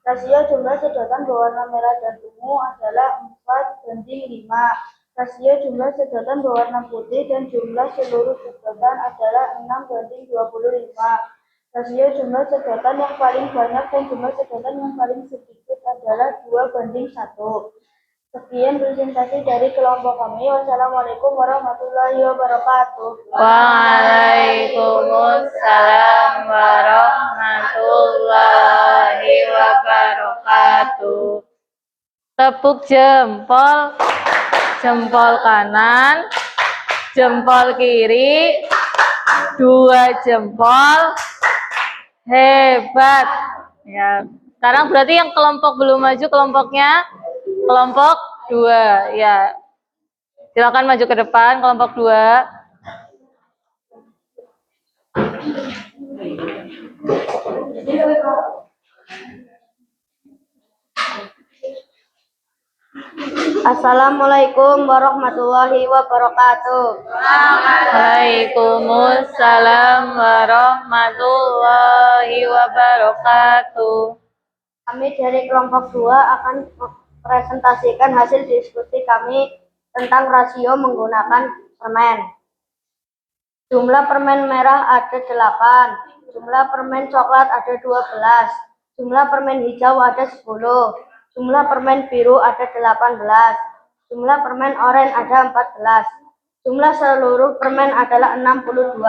Rasio jumlah sedotan berwarna merah dan ungu adalah 4:5. Rasio jumlah sedotan berwarna putih dan jumlah seluruh sedotan adalah 6:25. Rasio jumlah sedotan yang paling banyak dan jumlah sedotan yang paling sedikit adalah 2:1. Sekian presentasi dari kelompok kami. Wassalamualaikum warahmatullahi wabarakatuh. Waalaikumsalam warahmatullahi wabarakatuh. Tepuk jempol. Jempol kanan, jempol kiri, 2 jempol. Hebat. Ya. Sekarang berarti yang kelompok belum maju kelompoknya kelompok 2. Ya. Silakan maju ke depan kelompok 2. Assalamualaikum warahmatullahi wabarakatuh. Waalaikumsalam warahmatullahi wabarakatuh. Kami dari kelompok 2 akan mempresentasikan hasil diskusi kami tentang rasio menggunakan permen. Jumlah permen merah ada 8. Jumlah permen coklat ada 12. Jumlah permen hijau ada 10. Jumlah permen biru ada 18. Jumlah permen oranye ada 14. Jumlah seluruh permen adalah 62.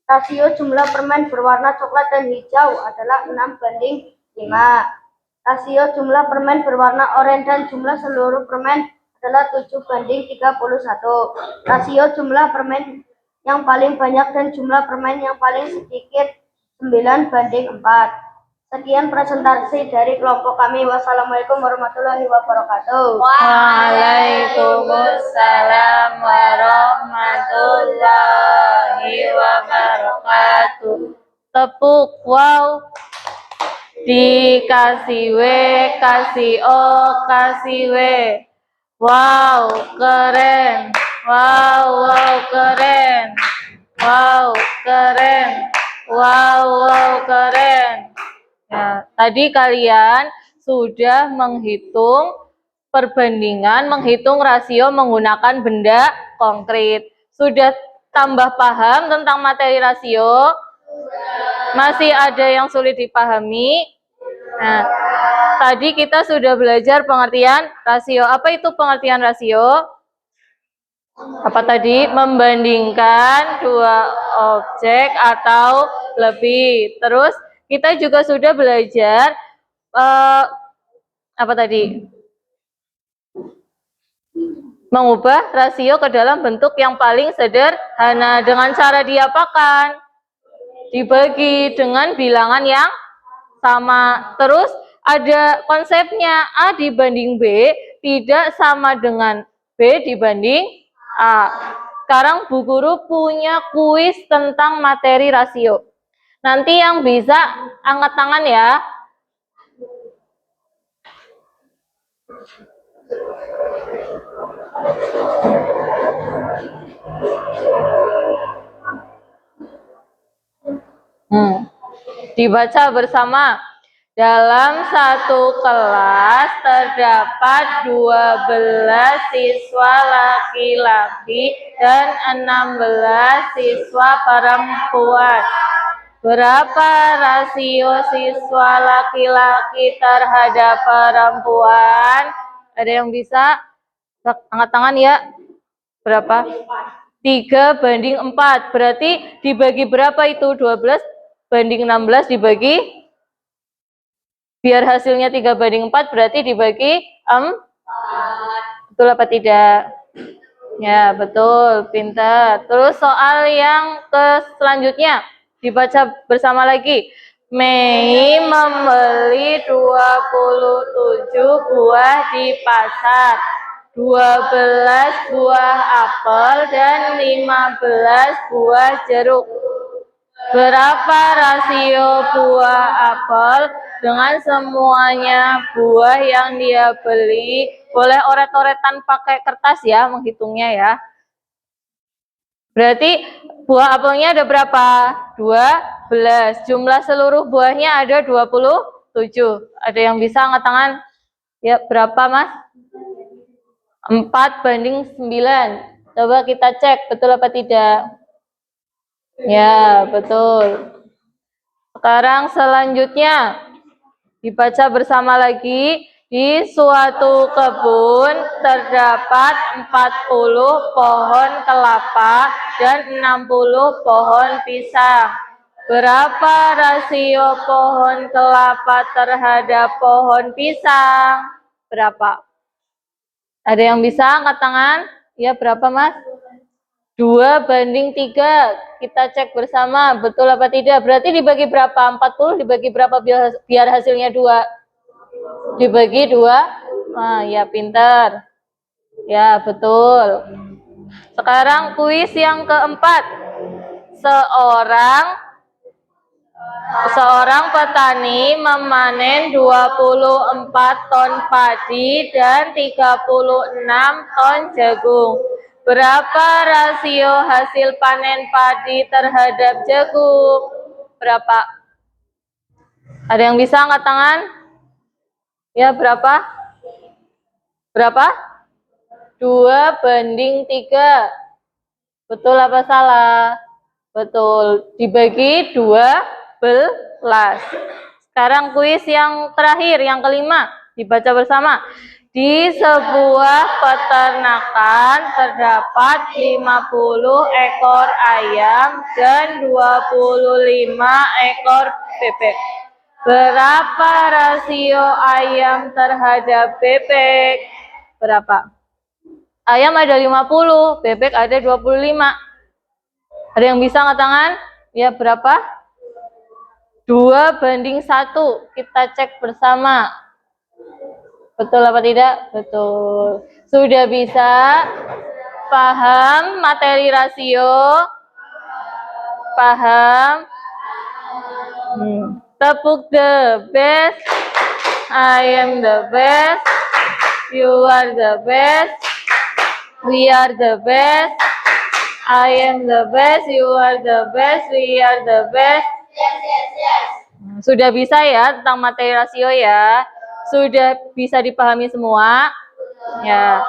Rasio jumlah permen berwarna coklat dan hijau adalah 6:5. Rasio jumlah permen berwarna oranye dan jumlah seluruh permen adalah 7:31. Rasio jumlah permen yang paling banyak dan jumlah permen yang paling sedikit 9:4. Sekian presentasi dari kelompok kami. Wassalamualaikum warahmatullahi wabarakatuh. Waalaikumsalam warahmatullahi wabarakatuh. Tepuk wow. Dikasih W, kasih O, kasih W. Wow, keren. Wow, wow, keren. Wow, keren. Wow, wow, keren. Ya, tadi kalian sudah menghitung perbandingan, menghitung rasio menggunakan benda konkret. Sudah tambah paham tentang materi rasio? Masih ada yang sulit dipahami? Nah, tadi kita sudah belajar pengertian rasio. Apa itu pengertian rasio? Apa tadi? Membandingkan 2 objek atau lebih. Terus kita juga sudah belajar apa tadi? Mengubah rasio ke dalam bentuk yang paling sederhana. Dengan cara diapakan? Dibagi dengan bilangan yang sama. Terus ada konsepnya A dibanding B tidak sama dengan B dibanding A. Sekarang Bu Guru punya kuis tentang materi rasio. Nanti yang bisa angkat tangan ya. Dibaca bersama. Dalam satu kelas terdapat 12 siswa laki-laki dan 16 siswa perempuan. Berapa rasio siswa laki-laki terhadap perempuan? Ada yang bisa angkat tangan ya? Berapa? 3:4. Berarti dibagi berapa itu? 12 banding 16 dibagi, biar hasilnya 3:4 berarti dibagi 4. Betul apa tidak? Ya, betul, pintar. Terus soal yang selanjutnya dibaca bersama lagi. Mei membeli 27 buah di pasar. 12 buah apel dan 15 buah jeruk. Berapa rasio buah apel dengan semuanya buah yang dia beli? Boleh oret-oretan pakai kertas ya menghitungnya ya. Berarti buah apelnya ada berapa? 12. Jumlah seluruh buahnya ada 27. Ada yang bisa angkat tangan? Ya, berapa Mas? 4:9. Coba kita cek betul apa tidak? Ya, betul. Sekarang selanjutnya dibaca bersama lagi. Di suatu kebun terdapat 40 pohon kelapa dan 60 pohon pisang. Berapa rasio pohon kelapa terhadap pohon pisang? Berapa? Ada yang bisa angkat tangan? Ya, berapa Mas? 2:3. Kita cek bersama, betul apa tidak? Berarti dibagi berapa? 40 dibagi berapa biar hasilnya 2? Dibagi 2. Nah, ya pintar. Ya, betul. Sekarang kuis yang keempat. Seorang petani memanen 24 ton padi dan 36 ton jagung. Berapa rasio hasil panen padi terhadap jagung? Berapa? Ada yang bisa angkat tangan? Ya, berapa? Berapa? 2:3. Betul apa salah? Betul. Dibagi 12. Sekarang kuis yang terakhir, yang kelima. Dibaca bersama. Di sebuah peternakan terdapat 50 ekor ayam dan 25 ekor bebek. Berapa rasio ayam terhadap bebek? Berapa? Ayam ada 50, bebek ada 25. Ada yang bisa angkat tangan? Ya, berapa? 2:1. Kita cek bersama. Betul apa tidak? Betul. Sudah bisa paham materi rasio? Paham? Tepuk the best. I am the best. You are the best. We are the best. I am the best. You are the best. We are the best. Yes. Sudah bisa ya tentang materi rasio ya? Sudah bisa dipahami semua? Ya.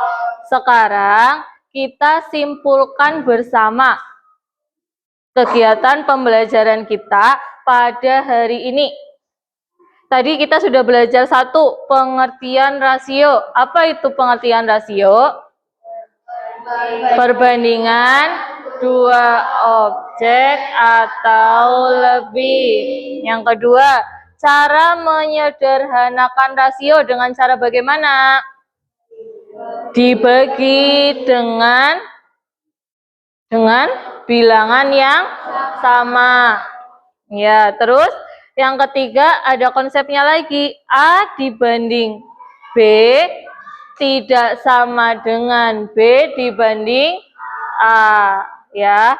Sekarang kita simpulkan bersama kegiatan pembelajaran kita pada hari ini. Tadi kita sudah belajar 1, pengertian rasio. Apa itu pengertian rasio? Perbandingan 2 objek subjek atau lebih. Yang kedua, cara menyederhanakan rasio dengan cara bagaimana? Dibagi dengan bilangan yang sama. Ya, terus yang ketiga ada konsepnya lagi, A dibanding B tidak sama dengan B dibanding A, ya.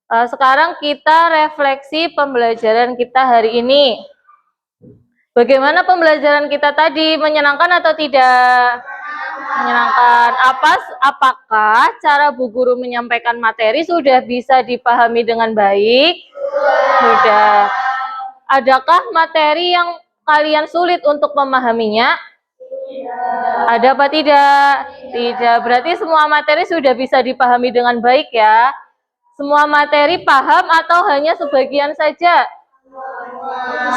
Sekarang kita refleksi pembelajaran kita hari ini. Bagaimana pembelajaran kita tadi? Menyenangkan atau tidak? Menyenangkan. Apakah cara Bu Guru menyampaikan materi sudah bisa dipahami dengan baik? Sudah. Adakah materi yang kalian sulit untuk memahaminya? Ada apa tidak? Tidak. Berarti semua materi sudah bisa dipahami dengan baik ya. Semua materi paham atau hanya sebagian saja?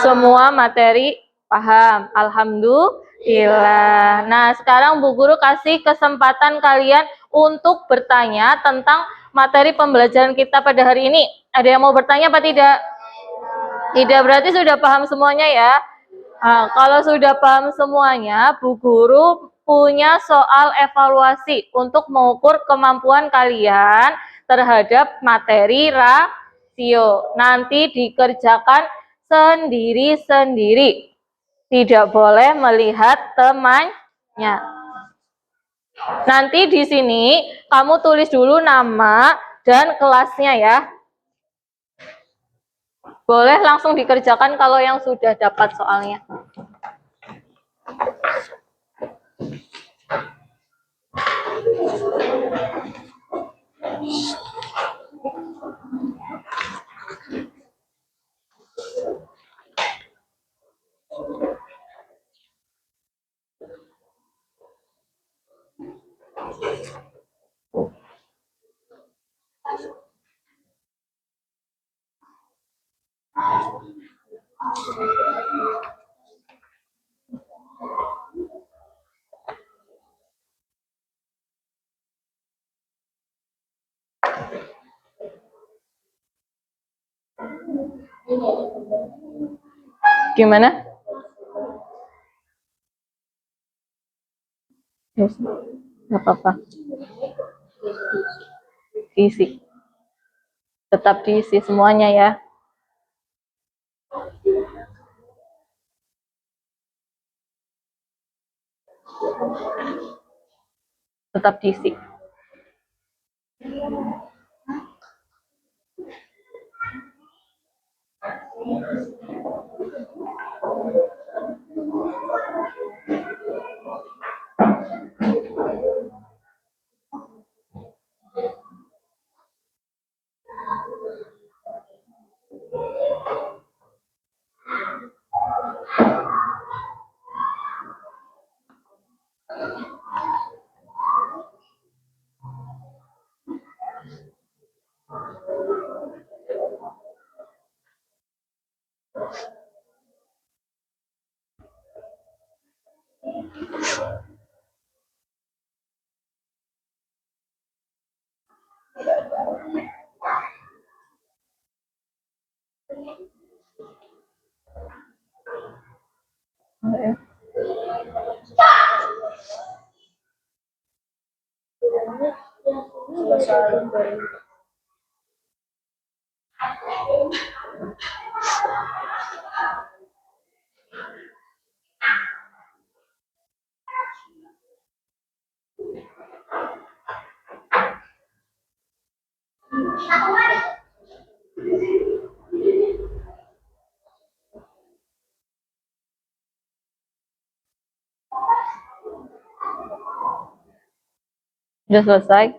Semua materi paham. Alhamdulillah. Nah, sekarang Bu Guru kasih kesempatan kalian untuk bertanya tentang materi pembelajaran kita pada hari ini. Ada yang mau bertanya apa tidak? Tidak, berarti sudah paham semuanya ya. Nah, kalau sudah paham semuanya, Bu Guru punya soal evaluasi untuk mengukur kemampuan kalian terhadap materi rasio. Nanti dikerjakan sendiri-sendiri. Tidak boleh melihat temannya. Nanti di sini kamu tulis dulu nama dan kelasnya ya. Boleh langsung dikerjakan kalau yang sudah dapat soalnya. Gimana? Yes. Gak apa-apa. Diisi. Tetap diisi semuanya ya. Tetap diisi. Sudah selesai?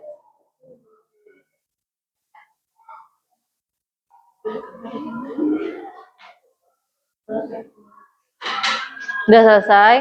Sudah selesai?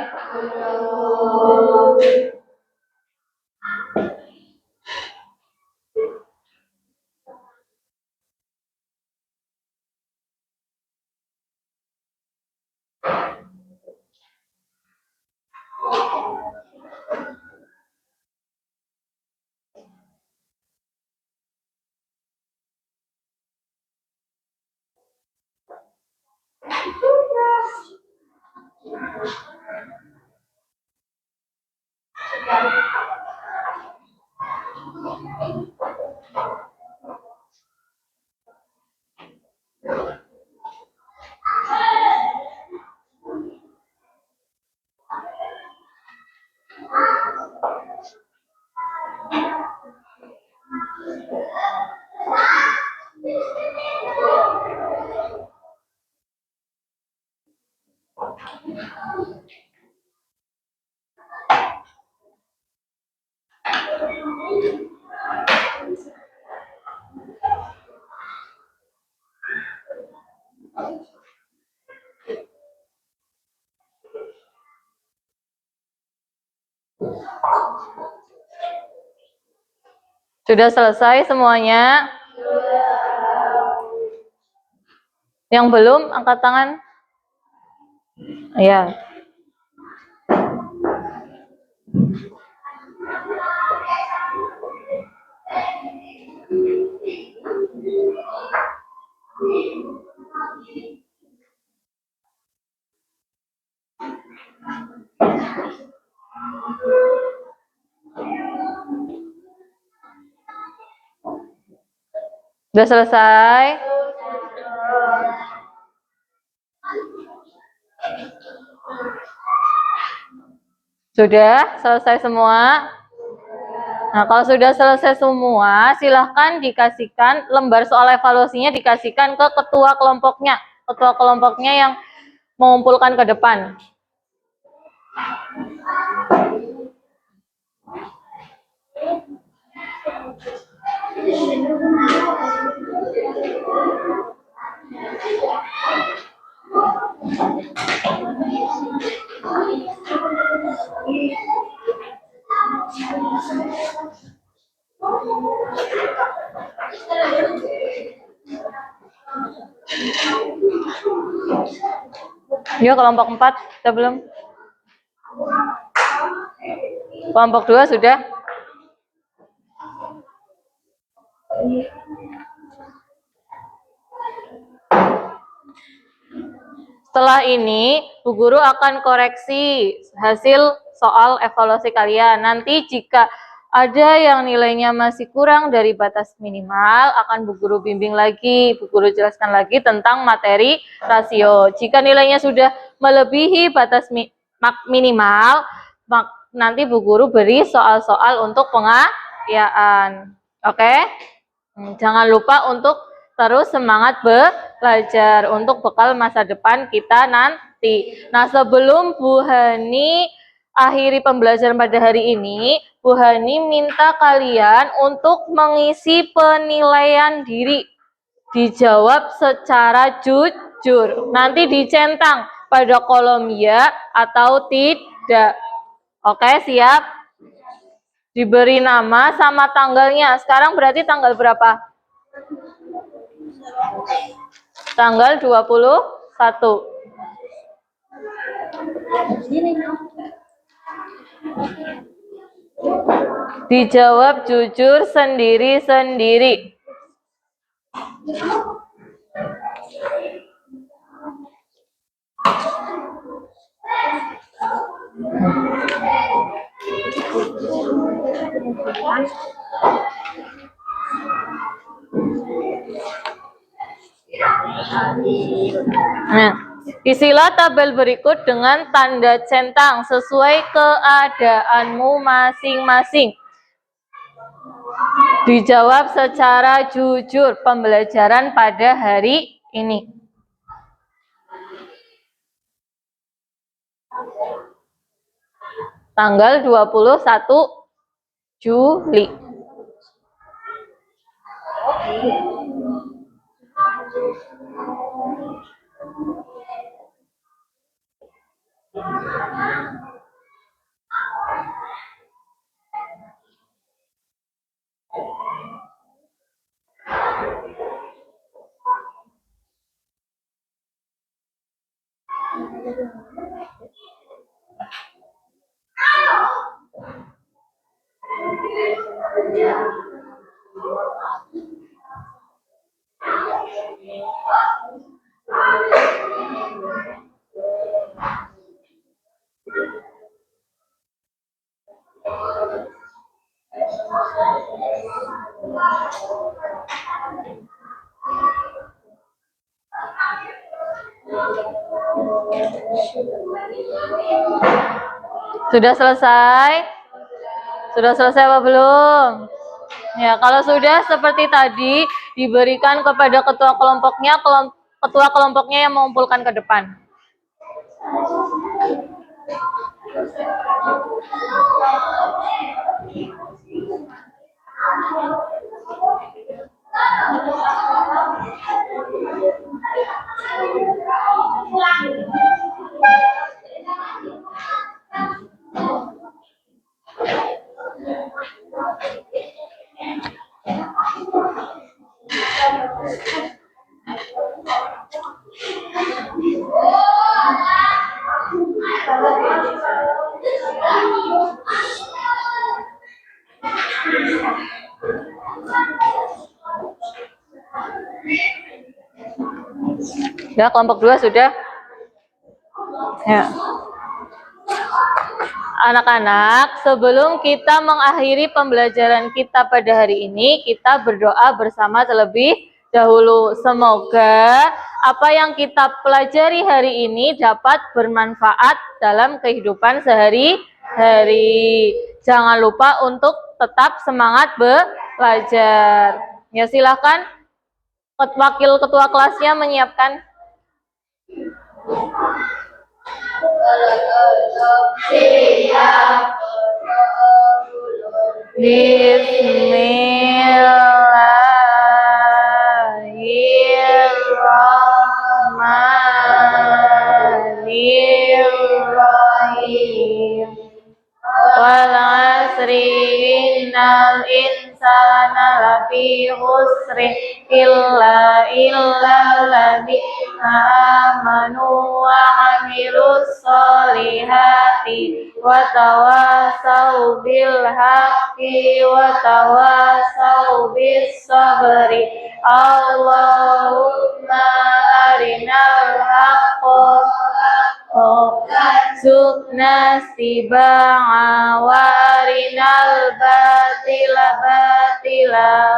Sudah selesai semuanya? Yang belum, angkat tangan. Ya. Sudah selesai? Sudah selesai semua? Nah, kalau sudah selesai semua, silahkan dikasihkan lembar soal evaluasinya, dikasihkan ke ketua kelompoknya. Ketua kelompoknya yang mengumpulkan ke depan. Yuk, kelompok 4, sudah belum? Kelompok 2 sudah? Setelah ini, Bu Guru akan koreksi hasil soal evaluasi kalian. Nanti jika ada yang nilainya masih kurang dari batas minimal, akan Bu Guru bimbing lagi, Bu Guru jelaskan lagi tentang materi rasio. Jika nilainya sudah melebihi batas minimal, nanti Bu Guru beri soal-soal untuk pengayaan. Oke? Jangan lupa untuk terus semangat belajar untuk bekal masa depan kita nanti. Nah, sebelum Bu Hani akhiri pembelajaran pada hari ini, Bu Hani minta kalian untuk mengisi penilaian diri. Dijawab secara jujur. Nanti dicentang pada kolom ya atau tidak. Oke, siap? Diberi nama sama tanggalnya. Sekarang berarti tanggal berapa? Tanggal 21. Dijawab jujur sendiri-sendiri. Nah, isilah tabel berikut dengan tanda centang sesuai keadaanmu masing-masing. Dijawab secara jujur pembelajaran pada hari ini. Tanggal 21 Juli. Sudah selesai? Sudah selesai apa belum? Ya, kalau sudah seperti tadi, diberikan kepada ketua kelompoknya yang mengumpulkan ke depan. Ya, kelompok 2 sudah. Ya. Anak-anak, sebelum kita mengakhiri pembelajaran kita pada hari ini, kita berdoa bersama terlebih dahulu. Semoga apa yang kita pelajari hari ini dapat bermanfaat dalam kehidupan sehari-hari. Jangan lupa untuk tetap semangat belajar. Ya, silakan wakil ketua kelasnya menyiapkan. Siap. Bismillahirrahmanirrahim. Wal 'asri innal insana lafi khusrin illa alladzina amanu wa 'amilus sholihati wa tawassaw bil haqqi wa tawassaw bis sabri. Allahumma arinal haqqa warzuqna ittiba'a warinal batila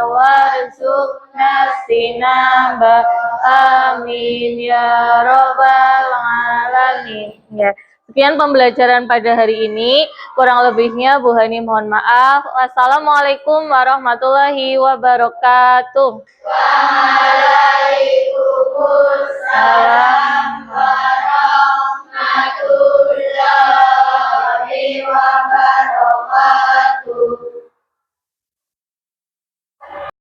warzuqna istinaba. Amin ya robbal alamin. Ya. Sekian pembelajaran pada hari ini. Kurang lebihnya Bu Hani mohon maaf. Wassalamualaikum warahmatullahi wabarakatuh.